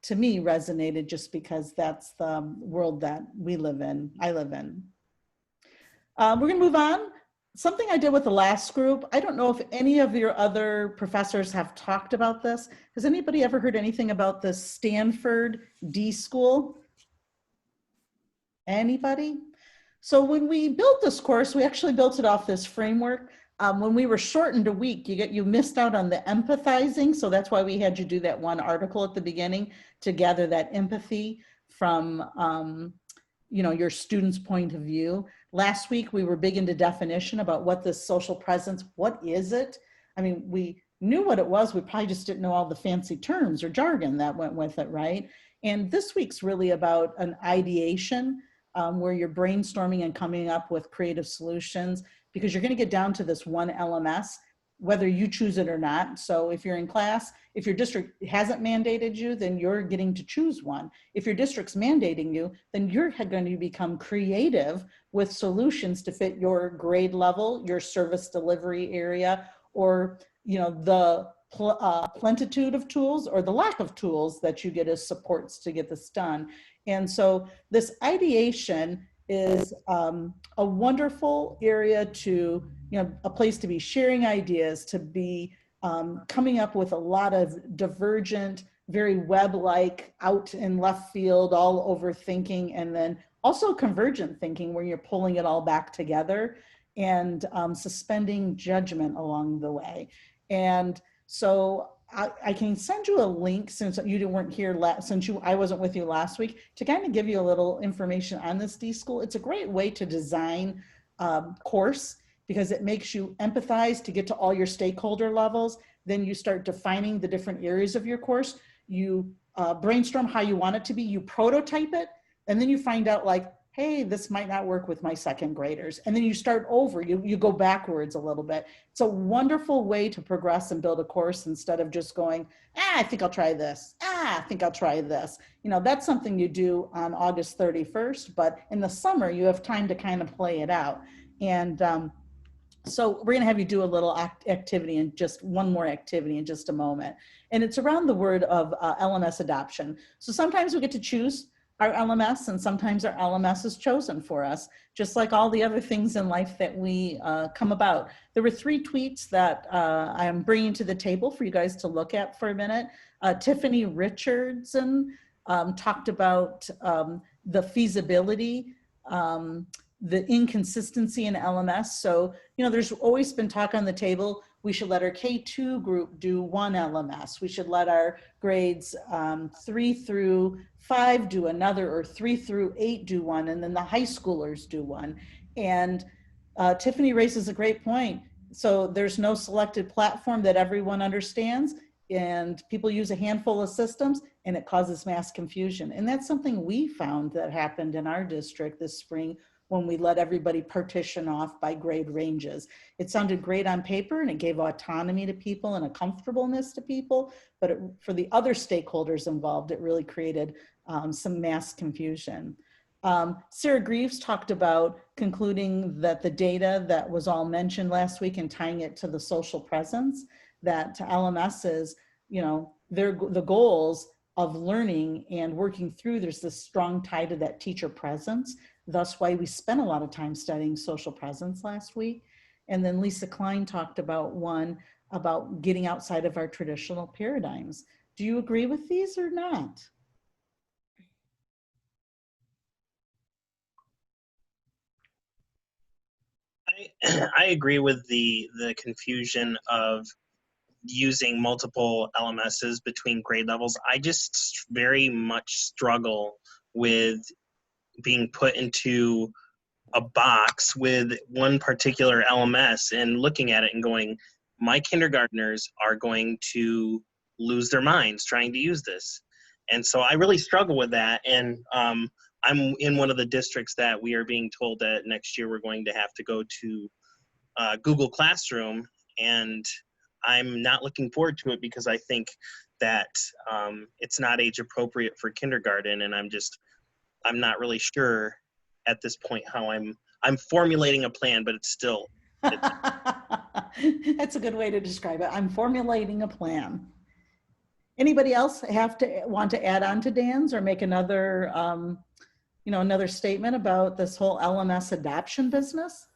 to me resonated just because that's the world that we live in, I live in. We're gonna move on. Something I did with the last group, I don't know if any of your other professors have talked about this. Has anybody ever heard anything about the Stanford D School? Anybody? So when we built this course, we actually built it off this framework. When we were shortened a week, you missed out on the empathizing. So that's why we had you do that one article at the beginning to gather that empathy from you know, your student's point of view. Last week, we were big into definition about what this social presence, what is it? I mean, we knew what it was, we probably just didn't know all the fancy terms or jargon that went with it, right? And this week's really about an ideation where you're brainstorming and coming up with creative solutions, because you're gonna get down to this one LMS, whether you choose it or not. So if you're in class, if your district hasn't mandated you, then you're getting to choose one. If your district's mandating you, then you're going to become creative with solutions to fit your grade level, your service delivery area, or, you know, the plentitude of tools or the lack of tools that you get as supports to get this done. And so this ideation is a wonderful area to, you know, a place to be sharing ideas, to be coming up with a lot of divergent, very web-like, out in left field, all over thinking, and then also convergent thinking where you're pulling it all back together and suspending judgment along the way. And so I can send you a link, since you weren't here, I wasn't with you last week, to kind of give you a little information on this D-School. It's a great way to design course, because it makes you empathize to get to all your stakeholder levels. Then you start defining the different areas of your course. You brainstorm how you want it to be, you prototype it, and then you find out like, hey, this might not work with my second graders. And then you start over, you go backwards a little bit. It's a wonderful way to progress and build a course instead of just going, I think I'll try this. I think I'll try this. You know, that's something you do on August 31st, but in the summer, you have time to kind of play it out. And so we're gonna have you do a little activity, and just one more activity in just a moment. And it's around the word of LMS adoption. So sometimes we get to choose our LMS, and sometimes our LMS is chosen for us, just like all the other things in life that we come about. There were 3 tweets that I'm bringing to the table for you guys to look at for a minute. Tiffany Richardson talked about the feasibility, the inconsistency in LMS. So, you know, there's always been talk on the table, we should let our K2 group do 1 LMS. We should let our grades 3 through 5 do another, or 3 through 8 do one, and then the high schoolers do one. And Tiffany raises a great point. So there's no selected platform that everyone understands, and people use a handful of systems, and it causes mass confusion. And that's something we found that happened in our district this spring when we let everybody partition off by grade ranges. It sounded great on paper, and it gave autonomy to people and a comfortableness to people, but for the other stakeholders involved, it really created some mass confusion. Sarah Greaves talked about concluding that the data that was all mentioned last week and tying it to the social presence, that LMSs, you know, the goals of learning and working through, there's this strong tie to that teacher presence. Thus why we spent a lot of time studying social presence last week. And then Lisa Klein talked about one about getting outside of our traditional paradigms. Do you agree with these or not? I agree with the confusion of using multiple LMSs between grade levels. I just very much struggle with being put into a box with one particular LMS and looking at it and going, my kindergartners are going to lose their minds trying to use this. And so I really struggle with that. And I'm in one of the districts that we are being told that next year we're going to have to go to Google Classroom, and I'm not looking forward to it because I think that it's not age appropriate for kindergarten, and I'm not really sure at this point how I'm formulating a plan, but it's still. That's a good way to describe it. I'm formulating a plan. Anybody else want to add on to Dan's or make another, another statement about this whole LMS adoption business?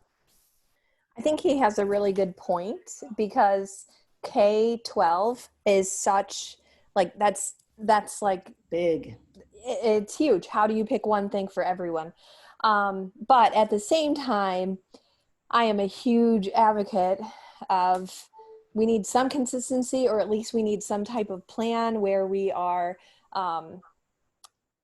I think he has a really good point, because K-12 is such, like, that's like big. It's huge. How do you pick one thing for everyone? But at the same time, I am a huge advocate of, we need some consistency, or at least we need some type of plan where we are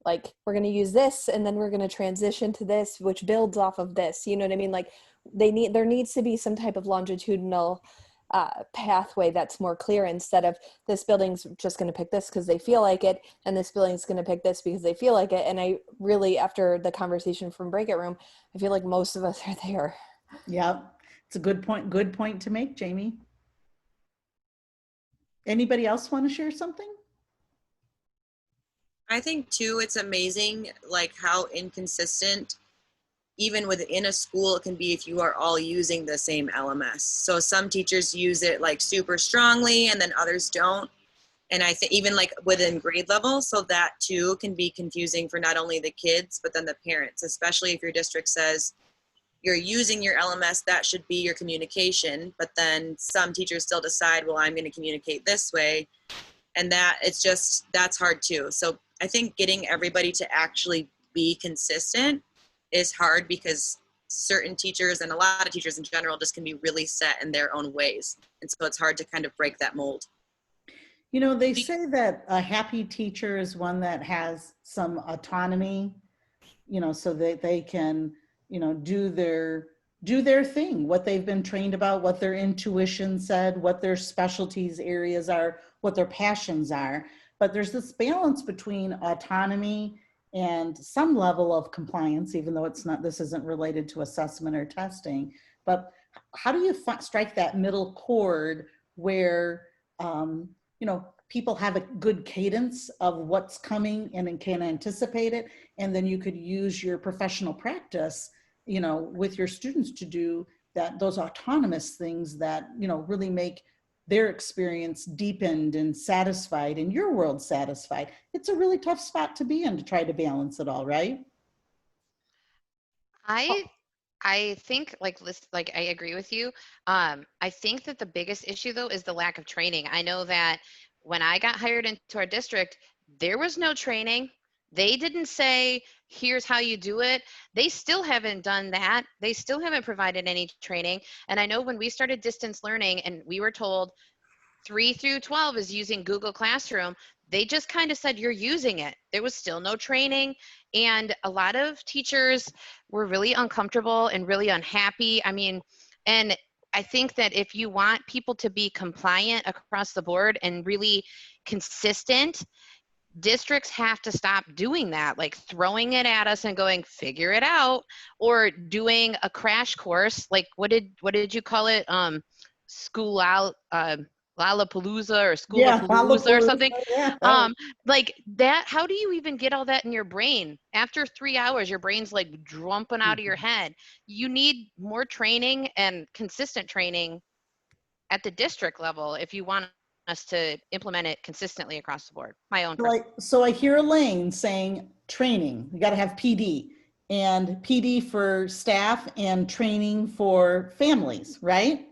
like, we're going to use this and then we're going to transition to this, which builds off of this. You know what I mean? Like, there needs to be some type of longitudinal pathway that's more clear, instead of this building's just going to pick this because they feel like it, and this building's going to pick this because they feel like it. And I really, after the conversation from Break It Room, I feel like most of us are there. Yeah, it's a good point. Good point to make, Jamie. Anybody else want to share something? I think too, it's amazing like how inconsistent even within a school it can be if you are all using the same LMS. So some teachers use it like super strongly and then others don't. And I think even like within grade level, so that too can be confusing for not only the kids, but then the parents, especially if your district says you're using your LMS, that should be your communication. But then some teachers still decide, well, I'm going to communicate this way. And that's hard too. So I think getting everybody to actually be consistent is hard, because certain teachers and a lot of teachers in general just can be really set in their own ways. And so it's hard to kind of break that mold. You know, they say that a happy teacher is one that has some autonomy, you know, so that they can, you know, do their thing, what they've been trained about, what their intuition said, what their specialties areas are, what their passions are. But there's this balance between autonomy and some level of compliance, even though this isn't related to assessment or testing. But how do you strike that middle chord where, you know, people have a good cadence of what's coming and can anticipate it, and then you could use your professional practice, you know, with your students to do those autonomous things that, you know, really make their experience deepened and satisfied, and your world satisfied. It's a really tough spot to be in to try to balance it all, right? I think like I agree with you. I think that the biggest issue though is the lack of training. I know that when I got hired into our district, there was no training. They didn't say, here's how you do it. They still haven't done that. They still haven't provided any training. And I know when we started distance learning and we were told 3 through 12 is using Google Classroom, they just kind of said, you're using it. There was still no training. And a lot of teachers were really uncomfortable and really unhappy. I mean, and I think that if you want people to be compliant across the board and really consistent, districts have to stop doing that, like throwing it at us and going, figure it out, or doing a crash course. Like what did you call it? School out, Lollapalooza or Yeah, Schoolapalooza or something. yeah. Like that, how do you even get all that in your brain? After 3 hours, your brain's like jumping out of your head. You need more training and consistent training at the district level if you want us to implement it consistently across the board. My own. So I hear Elaine saying training, you got to have PD and PD for staff and training for families, right?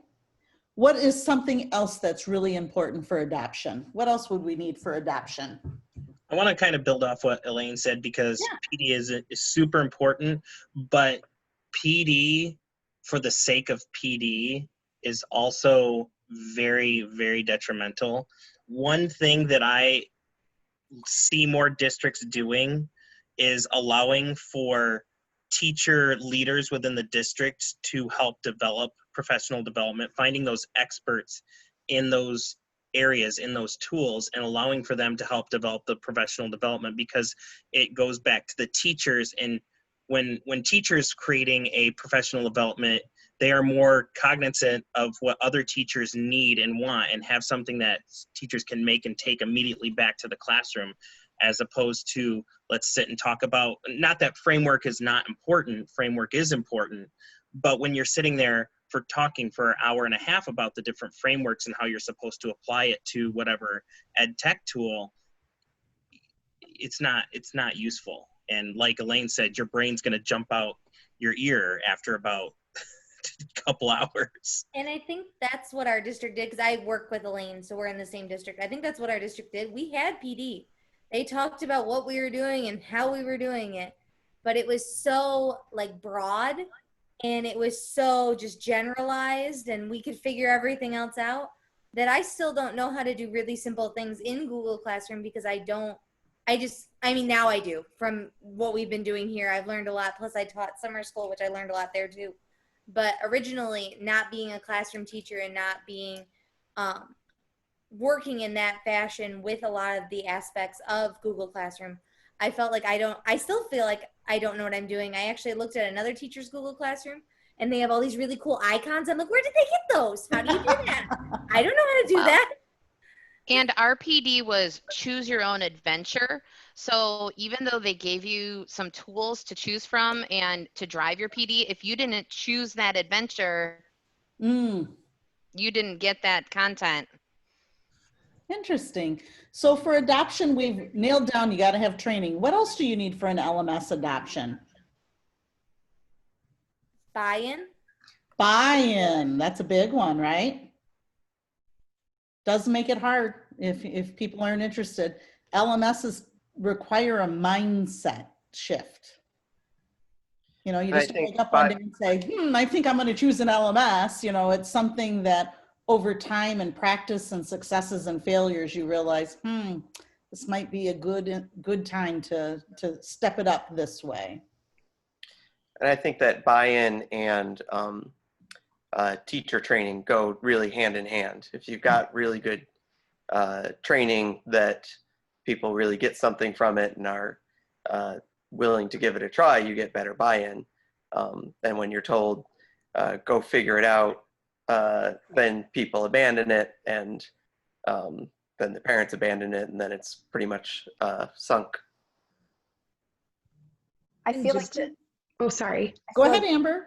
What is something else that's really important for adoption? What else would we need for adoption? I want to kind of build off what Elaine said because PD is super important, but PD for the sake of PD is also very, very detrimental. One thing that I see more districts doing is allowing for teacher leaders within the district to help develop professional development, finding those experts in those areas, in those tools, and allowing for them to help develop the professional development, because it goes back to the teachers. And when teachers creating a professional development, they are more cognizant of what other teachers need and want, and have something that teachers can make and take immediately back to the classroom, as opposed to let's sit and talk about, not that framework is not important, framework is important, but when you're sitting there for talking for an hour and a half about the different frameworks and how you're supposed to apply it to whatever ed tech tool, it's not useful. And like Elaine said, your brain's going to jump out your ear after about a couple hours. And I think that's what our district did, because I work with Elaine, so we're in the same district. I think that's what our district did. We had PD. They talked about what we were doing and how we were doing it, but it was so like broad, and it was so just generalized, and we could figure everything else out, that I still don't know how to do really simple things in Google Classroom, because I mean, now I do. From what we've been doing here, I've learned a lot. Plus I taught summer school, which I learned a lot there too. But originally, not being a classroom teacher and not being working in that fashion with a lot of the aspects of Google Classroom, I felt like I still feel like I don't know what I'm doing. I actually looked at another teacher's Google Classroom, and they have all these really cool icons. I'm like, where did they get those? How do you do that? I don't know how to do that. And our PD was choose your own adventure. So even though they gave you some tools to choose from and to drive your PD, if you didn't choose that adventure, you didn't get that content. Interesting. So for adoption, we've nailed down, you got to have training. What else do you need for an LMS adoption? Buy-in. Buy-in, that's a big one, right? Does make it hard if people aren't interested. LMSs require a mindset shift. You know, you just wake up one day and say, I think I'm going to choose an LMS. You know, it's something that over time and practice and successes and failures, you realize, this might be a good time to step it up this way. And I think that buy-in and teacher training go really hand in hand. If you've got really good training that people really get something from it and are willing to give it a try, you get better buy-in. And when you're told, go figure it out, then people abandon it, and then the parents abandon it, and then it's pretty much sunk. I feel like oh, sorry. Go ahead, Amber.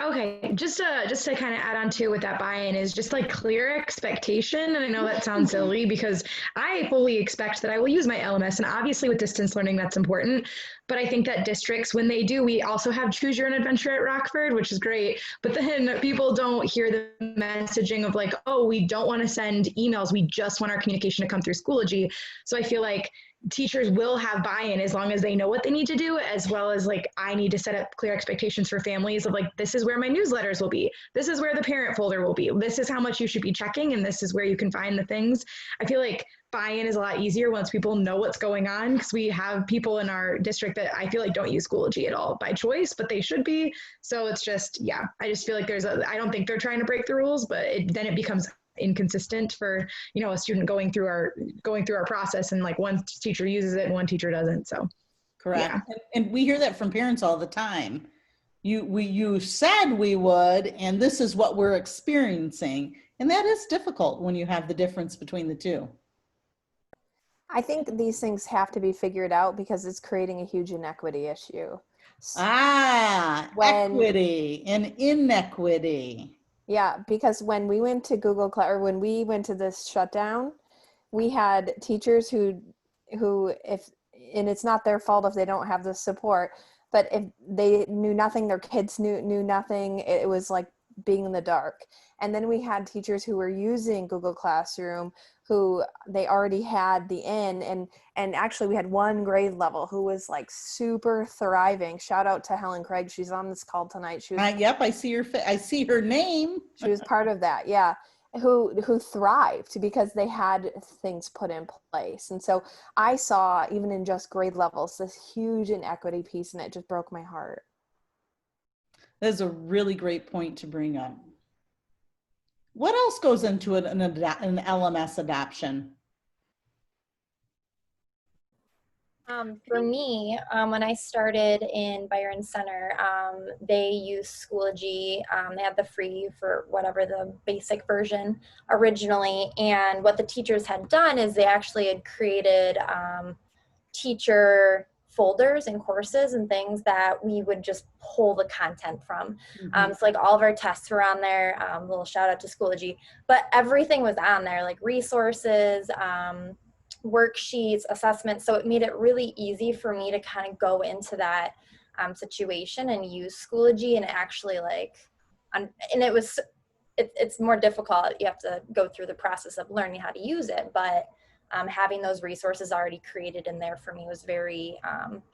Okay, just to kind of add on to with that buy-in is just like clear expectation. And I know that sounds silly because I fully expect that I will use my LMS, and obviously with distance learning that's important. But I think that districts, when they do, we also have choose your own adventure at Rockford, which is great. But then people don't hear the messaging of like, oh, we don't want to send emails, we just want our communication to come through Schoology. So I feel like teachers will have buy-in as long as they know what they need to do, as well as like I need to set up clear expectations for families of like, this is where my newsletters will be, this is where the parent folder will be, this is how much you should be checking, and this is where you can find the things. I feel like buy-in is a lot easier once people know what's going on, because we have people in our district that I feel like don't use Schoology at all by choice, but they should be. So it's just, yeah, I just feel like I don't think they're trying to break the rules, but then it becomes inconsistent for, you know, a student going through our process, and like one teacher uses it and one teacher doesn't. So correct. Yeah. And we hear that from parents all the time. you said we would, and this is what we're experiencing. And that is difficult when you have the difference between the two. I think these things have to be figured out because it's creating a huge inequity issue. Equity and inequity. Yeah, because when we went to Google Class, or when we went to this shutdown, we had teachers who if, and it's not their fault if they don't have the support, but if they knew nothing, their kids knew nothing, it was like being in the dark. And then we had teachers who were using Google Classroom who they already had the and actually we had one grade level who was like super thriving. Shout out to Helen Craig. She's on this call tonight. She was, yep, I see her name. She was part of that. Yeah. Who thrived because they had things put in place. And so I saw, even in just grade levels, this huge inequity piece, and it just broke my heart. That's a really great point to bring up. What else goes into an LMS adoption? For me, when I started in Byron Center, they used Schoology. They had the free for whatever the basic version originally. And what the teachers had done is they actually had created teacher folders and courses and things that we would just pull the content from. So like all of our tests were on there, little shout out to Schoology, but everything was on there, like resources, worksheets, assessments. So it made it really easy for me to kind of go into that situation and use Schoology and actually and it's more difficult. You have to go through the process of learning how to use it, but having those resources already created in there for me was very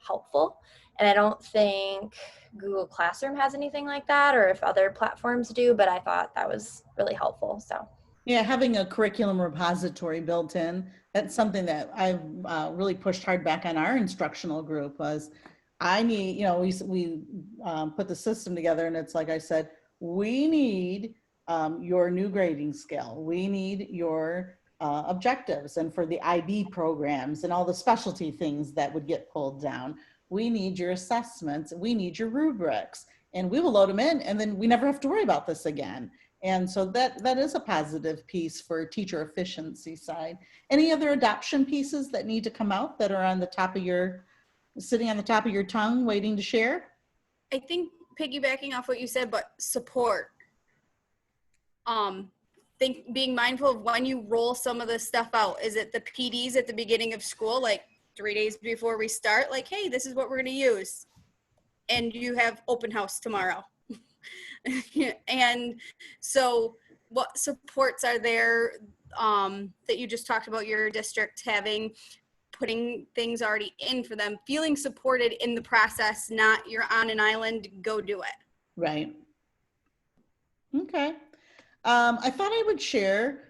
helpful. And I don't think Google Classroom has anything like that, or if other platforms do, but I thought that was really helpful. So yeah, having a curriculum repository built in, that's something that I've really pushed hard back on our instructional group was, I need, we put the system together, and it's like I said, we need your new grading scale. We need your objectives, and for the IB programs and all the specialty things that would get pulled down. We need your assessments. We need your rubrics, and we will load them in, and then we never have to worry about this again. And so that is a positive piece for teacher efficiency side. Any other adoption pieces that need to come out that are on the top of sitting on the top of your tongue waiting to share? I think piggybacking off what you said, but support. Being mindful of when you roll some of this stuff out. Is it the PDs at the beginning of school, like 3 days before we start, like, hey, this is what we're going to use, and you have open house tomorrow? And so what supports are there that you just talked about your district having, putting things already in for them, feeling supported in the process, not you're on an island, go do it. Right. Okay. I thought I would share.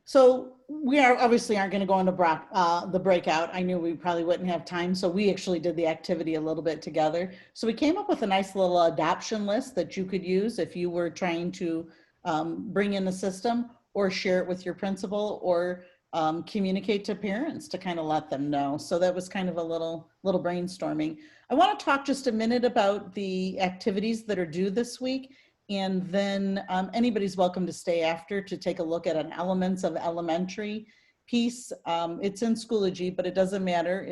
So we obviously aren't going to go into the breakout. I knew we probably wouldn't have time. So we actually did the activity a little bit together. So we came up with a nice little adoption list that you could use if you were trying to bring in a system or share it with your principal or communicate to parents to kind of let them know. So that was kind of a little brainstorming. I want to talk just a minute about the activities that are due this week. And then anybody's welcome to stay after to take a look at an Elements of Elementary piece. It's in Schoology, but it doesn't matter.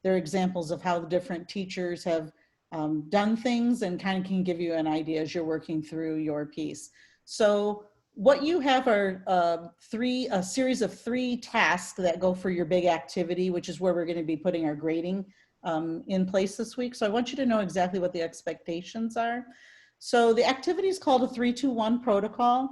They're examples of how the different teachers have done things and kind of can give you an idea as you're working through your piece. So what you have are a series of 3 tasks that go for your big activity, which is where we're going to be putting our grading in place this week. So I want you to know exactly what the expectations are. So the activity is called a 3-2-1 protocol.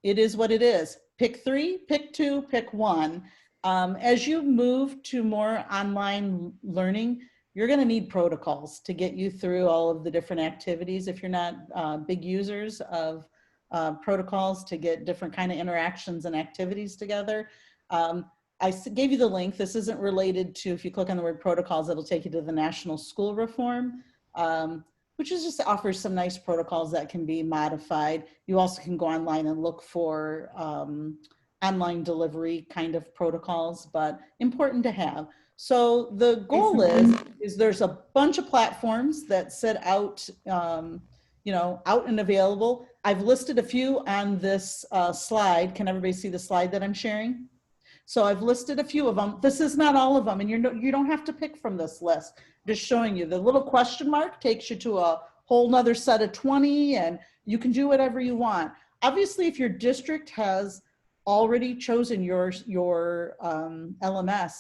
It is what it is. Pick 3, pick 2, pick 1. As you move to more online learning, you're going to need protocols to get you through all of the different activities. If you're not big users of protocols to get different kind of interactions and activities together. I gave you the link. This isn't related to, if you click on the word protocols, it'll take you to the National School Reform. Which is just offers some nice protocols that can be modified. You also can go online and look for online delivery kind of protocols, but important to have. So the goal is there's a bunch of platforms that sit out, out and available. I've listed a few on this slide. Can everybody see the slide that I'm sharing? So I've listed a few of them. This is not all of them, and you don't have to pick from this list. Just showing you. The little question mark takes you to a whole nother set of 20, and you can do whatever you want. Obviously, if your district has already chosen your LMS,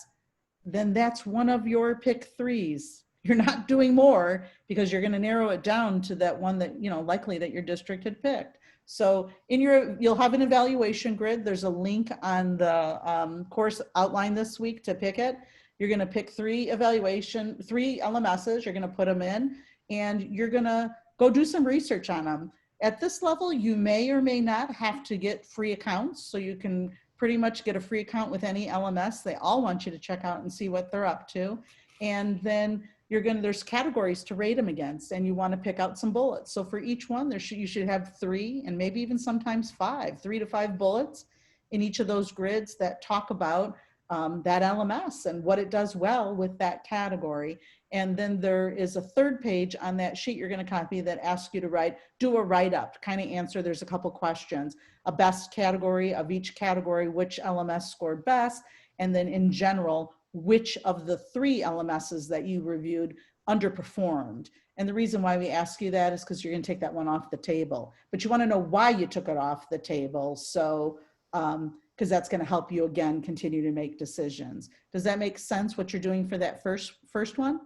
then that's one of your pick threes. You're not doing more because you're going to narrow it down to that one that, likely that your district had picked. So you'll have an evaluation grid. There's a link on the course outline this week to pick it. You're going to pick three LMSs. You're going to put them in, and you're going to go do some research on them. At this level, you may or may not have to get free accounts. So you can pretty much get a free account with any LMS. They all want you to check out and see what they're up to. And then there's categories to rate them against, and you want to pick out some bullets. So for each one, you should have 3 and maybe even sometimes 3 to 5 bullets in each of those grids that talk about that LMS and what it does well with that category. And then there is a third page on that sheet you're going to copy that asks you to do a write-up, kind of answer. There's a couple questions, a best category of each category, which LMS scored best, and then in general, which of the 3 LMSs that you reviewed underperformed. And the reason why we ask you that is because you're going to take that one off the table, but you want to know why you took it off the table. So, because that's going to help you again continue to make decisions. Does that make sense what you're doing for that first one?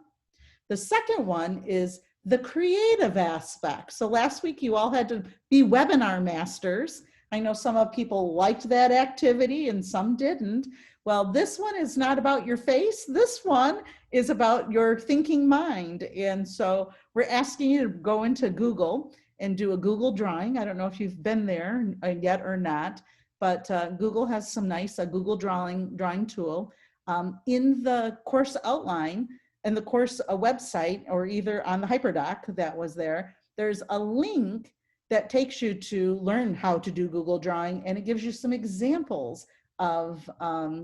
The second one is the creative aspect. So last week you all had to be webinar masters. I know some of people liked that activity and some didn't. Well, this one is not about your face. This one is about your thinking mind. And so we're asking you to go into Google and do a Google drawing. I don't know if you've been there yet or not, but Google has some nice Google drawing tool. In the course outline and the course website, or either on the hyperdoc that was there's a link that takes you to learn how to do Google drawing, and it gives you some examples of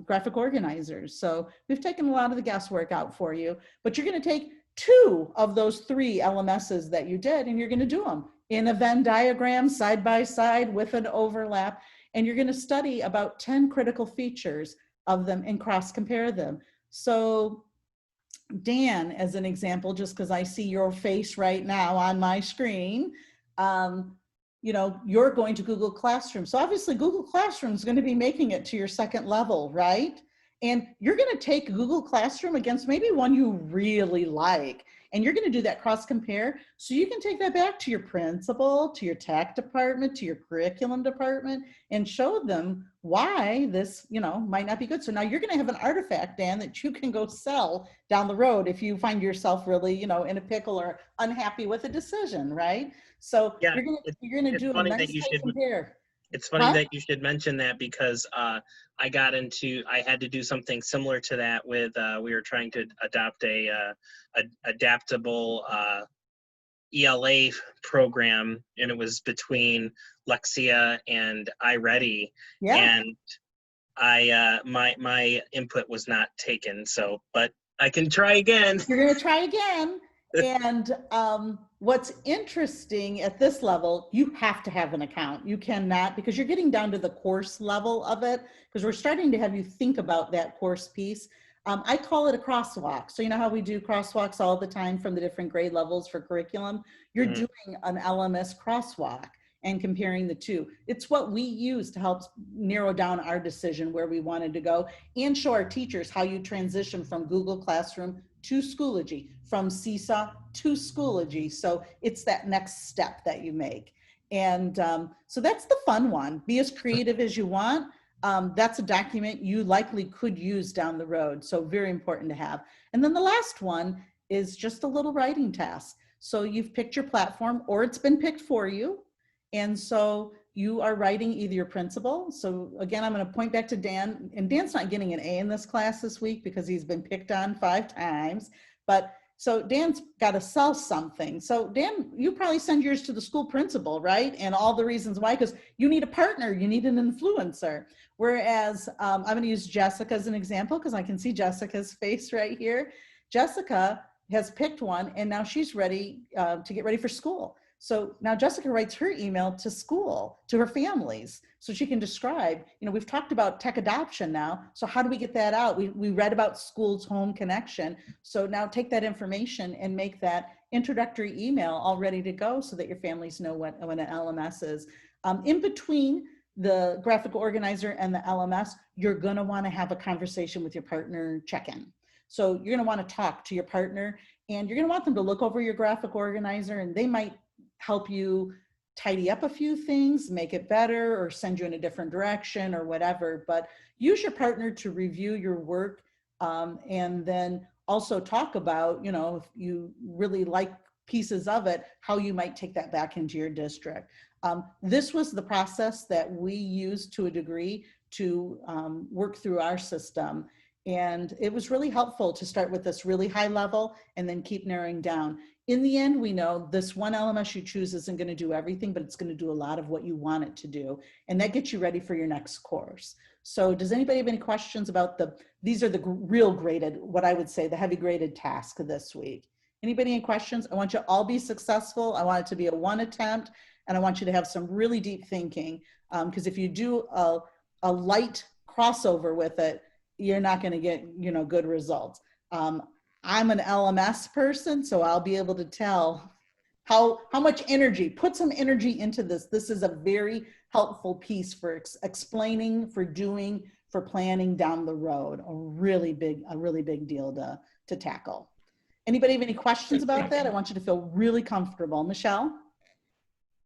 graphic organizers. So we've taken a lot of the guesswork out for you, but you're going to take 2 of those 3 LMSs that you did, and you're going to do them in a Venn diagram side by side with an overlap, and you're going to study about 10 critical features of them and cross compare them. So Dan, as an example, just because I see your face right now on my screen, you're going to Google Classroom. So obviously Google Classroom is going to be making it to your second level, right? And you're going to take Google Classroom against maybe one you really like. And you're going to do that cross compare. So you can take that back to your principal, to your tech department, to your curriculum department, and show them why this, might not be good. So now you're going to have an artifact, Dan, that you can go sell down the road if you find yourself really, in a pickle or unhappy with a decision, right? So Yeah, you're going to do a nice compare. It's funny that you should mention that, because I had to do something similar to that with, we were trying to adopt a adaptable ELA program, and it was between Lexia and iReady. Yeah. And my input was not taken, but I can try again. You're going to try again. And what's interesting at this level, you have to have an account. You cannot, because you're getting down to the course level of it, because we're starting to have you think about that course piece. I call it a crosswalk. So you know how we do crosswalks all the time from the different grade levels for curriculum? You're doing an LMS crosswalk and comparing the 2. It's what we use to help narrow down our decision where we wanted to go, and show our teachers how you transition from Google Classroom to Schoology, from Seesaw to Schoology. So it's that next step that you make. And so that's the fun one. Be as creative as you want. That's a document you likely could use down the road. So very important to have. And then the last one is just a little writing task. So you've picked your platform, or it's been picked for you. And so you are writing either your principal. So again, I'm going to point back to Dan, and Dan's not getting an A in this class this week because he's been picked on 5 times, but So Dan's got to sell something. So Dan, you probably send yours to the school principal, right? And all the reasons why, because you need a partner, you need an influencer. Whereas I'm going to use Jessica as an example because I can see Jessica's face right here. Jessica has picked one and now she's ready to get ready for school. So now Jessica writes her email to school, to her families, so she can describe, you know, we've talked about tech adoption now. So how do we get that out? We read about schools home connection. So now take that information and make that introductory email all ready to go so that your families know what an LMS is. In between the graphic organizer and the LMS, you're gonna wanna have a conversation with your partner check-in. So you're gonna wanna talk to your partner and you're gonna want them to look over your graphic organizer and they might help you tidy up a few things, make it better, or send you in a different direction or whatever. But use your partner to review your work and then also talk about, you know, if you really like pieces of it, how you might take that back into your district. This was the process that we used to a degree to work through our system. And it was really helpful to start with this really high level and then keep narrowing down. In the end, we know this one LMS you choose isn't going to do everything, but it's going to do a lot of what you want it to do. And that gets you ready for your next course. So does anybody have any questions about these are the real graded, what I would say, the heavy graded task this week? Anybody any questions? I want you to all be successful. I want it to be a one attempt and I want you to have some really deep thinking because if you do a light crossover with it, you're not going to get, you know, good results. I'm an LMS person, so I'll be able to tell how much energy, put some energy into this. This is a very helpful piece for explaining, for doing, for planning down the road. A really big deal to tackle. Anybody have any questions about that? I want you to feel really comfortable. Michelle?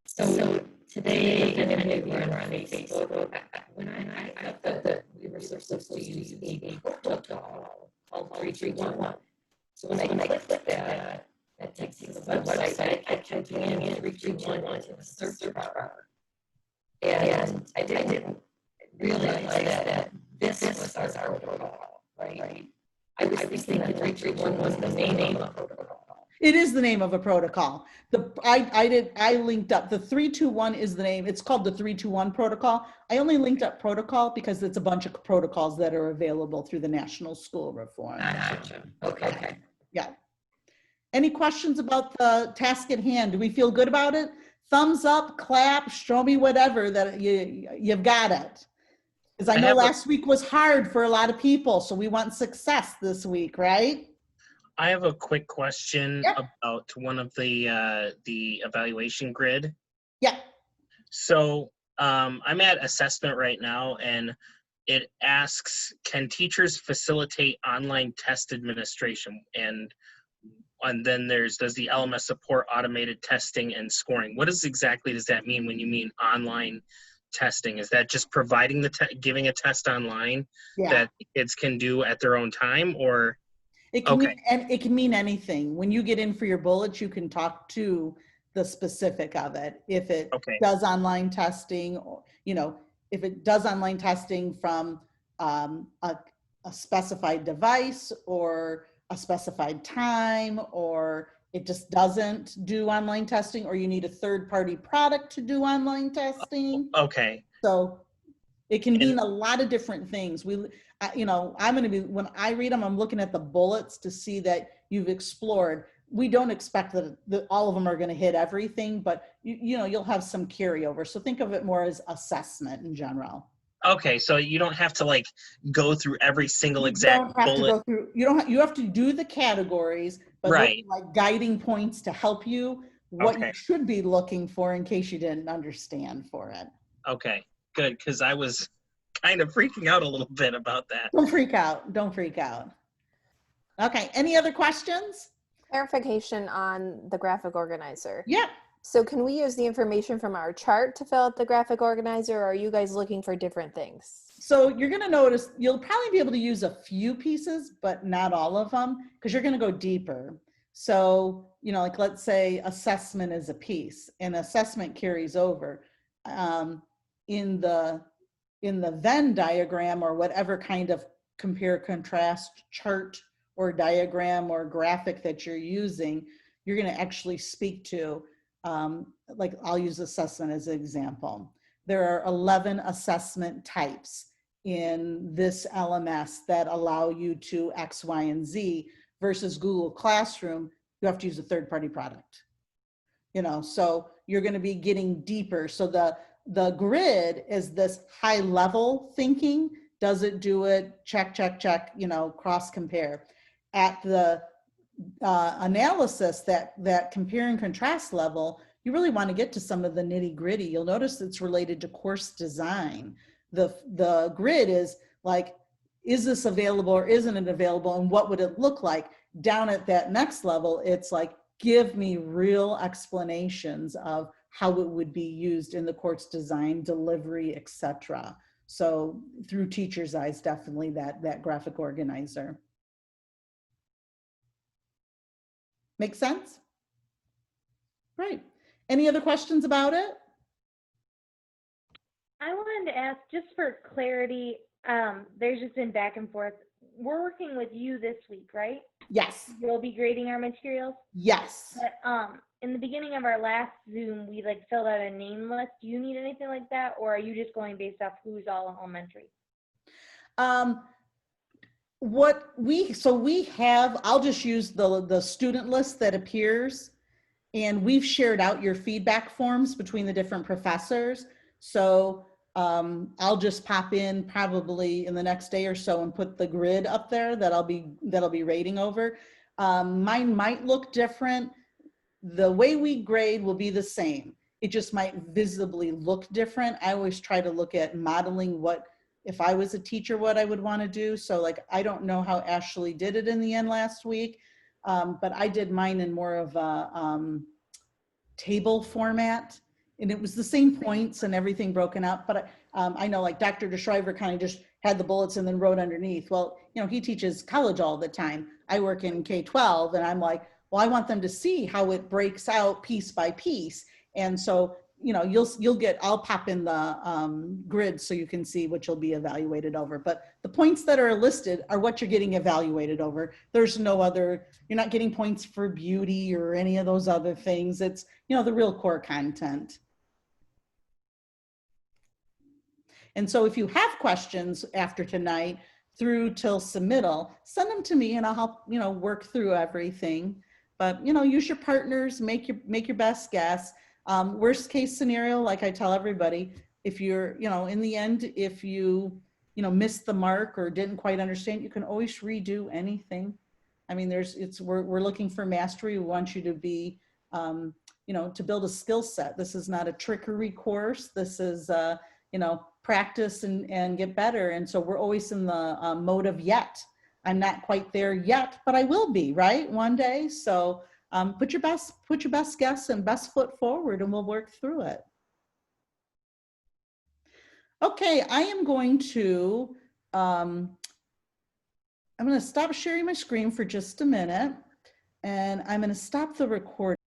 So today, and we were on Facebook, when I thought that we were supposed to use a protocol called 3311. So when I clicked that takes you to the website. I typed in 3311 to the search bar. And I didn't realize that this was our protocol, right? I was thinking that 331 was the name of the protocol. It is the name of a protocol. I linked up the 321 is the name. It's called the 321 protocol. I only linked up protocol because it's a bunch of protocols that are available through the National School Reform. Gotcha. Okay. Yeah. Any questions about the task at hand? Do we feel good about it? Thumbs up, clap, show me whatever that you've got it. Because I know last week was hard for a lot of people, so we want success this week, right? I have a quick question about one of the evaluation grid. Yeah. So I'm at assessment right now, and it asks, can teachers facilitate online test administration? And then does the LMS support automated testing and scoring? What exactly does that mean when you mean online testing? Is that just providing giving a test online that kids can do at their own time, or? It can mean anything. When you get in for your bullets, you can talk to the specific of it. If it does online testing, or, you know, if it does online testing from a specified device or a specified time, or it just doesn't do online testing, or you need a third-party product to do online testing. Okay. So it can mean a lot of different things. You know, when I read them, I'm looking at the bullets to see that you've explored. We don't expect that all of them are going to hit everything, but you know, you'll have some carryover. So think of it more as assessment in general. Okay, so you don't have to like go through every single exact bullet. You have to do the categories, but right, like guiding points to help you what you should be looking for in case you didn't understand for it. Okay, good, because I was kind of freaking out a little bit about that. Don't freak out. Don't freak out. Okay, any other questions? Clarification on the graphic organizer. Yeah. So can we use the information from our chart to fill out the graphic organizer, or are you guys looking for different things? So you're going to notice you'll probably be able to use a few pieces, but not all of them, because you're going to go deeper. So, you know, like let's say assessment is a piece and assessment carries over. In the Venn diagram or whatever kind of compare contrast chart or diagram or graphic that you're using, you're going to actually speak to, like I'll use assessment as an example. There are 11 assessment types in this LMS that allow you to X, Y, and Z versus Google Classroom, you have to use a third-party product. You know, so you're going to be getting deeper. So the grid is this high level thinking. Does it do it? Check, check, check, you know, cross compare. At the analysis, that compare and contrast level, you really want to get to some of the nitty gritty. You'll notice it's related to course design. The grid is like, is this available or isn't it available, and what would it look like? Down at that next level, it's like, give me real explanations of how it would be used in the course design, delivery, etc. So through teachers' eyes, definitely that graphic organizer. Make sense? Right. Any other questions about it? I wanted to ask, just for clarity, there's just been back and forth. We're working with you this week, right? Yes. You'll be grading our materials? Yes. But in the beginning of our last Zoom, we like filled out a name list. Do you need anything like that, or are you just going based off who's all elementary? We have, I'll just use the student list that appears, and we've shared out your feedback forms between the different professors. So I'll just pop in probably in the next day or so and put the grid up there that I'll be rating over. Mine might look different. The way we grade will be the same. It just might visibly look different. I always try to look at modeling what, if I was a teacher, what I would want to do. So like, I don't know how Ashley did it in the end last week, but I did mine in more of a table format, and it was the same points and everything broken up. But I know like Dr. DeShriver kind of just had the bullets and then wrote underneath. Well, you know, he teaches college all the time. I work in K-12, and I'm like, well, I want them to see how it breaks out piece by piece. And so, you know, you'll get, I'll pop in the grid so you can see what you'll be evaluated over. But the points that are listed are what you're getting evaluated over. There's no other, you're not getting points for beauty or any of those other things. It's, you know, the real core content. And so if you have questions after tonight through till submittal, send them to me and I'll help, you know, work through everything. But, you know, use your partners, make your best guess. Worst case scenario, like I tell everybody, if you're, you know, in the end, if you know, missed the mark or didn't quite understand, you can always redo anything. I mean, we're looking for mastery. We want you to be, you know, to build a skill set. This is not a trickery course. This is, you know, practice and get better. And so we're always in the mode of yet. I'm not quite there yet, but I will be, right, one day. So put your best guess and best foot forward, and we'll work through it. Okay, I am going to stop sharing my screen for just a minute, and I'm going to stop the recording.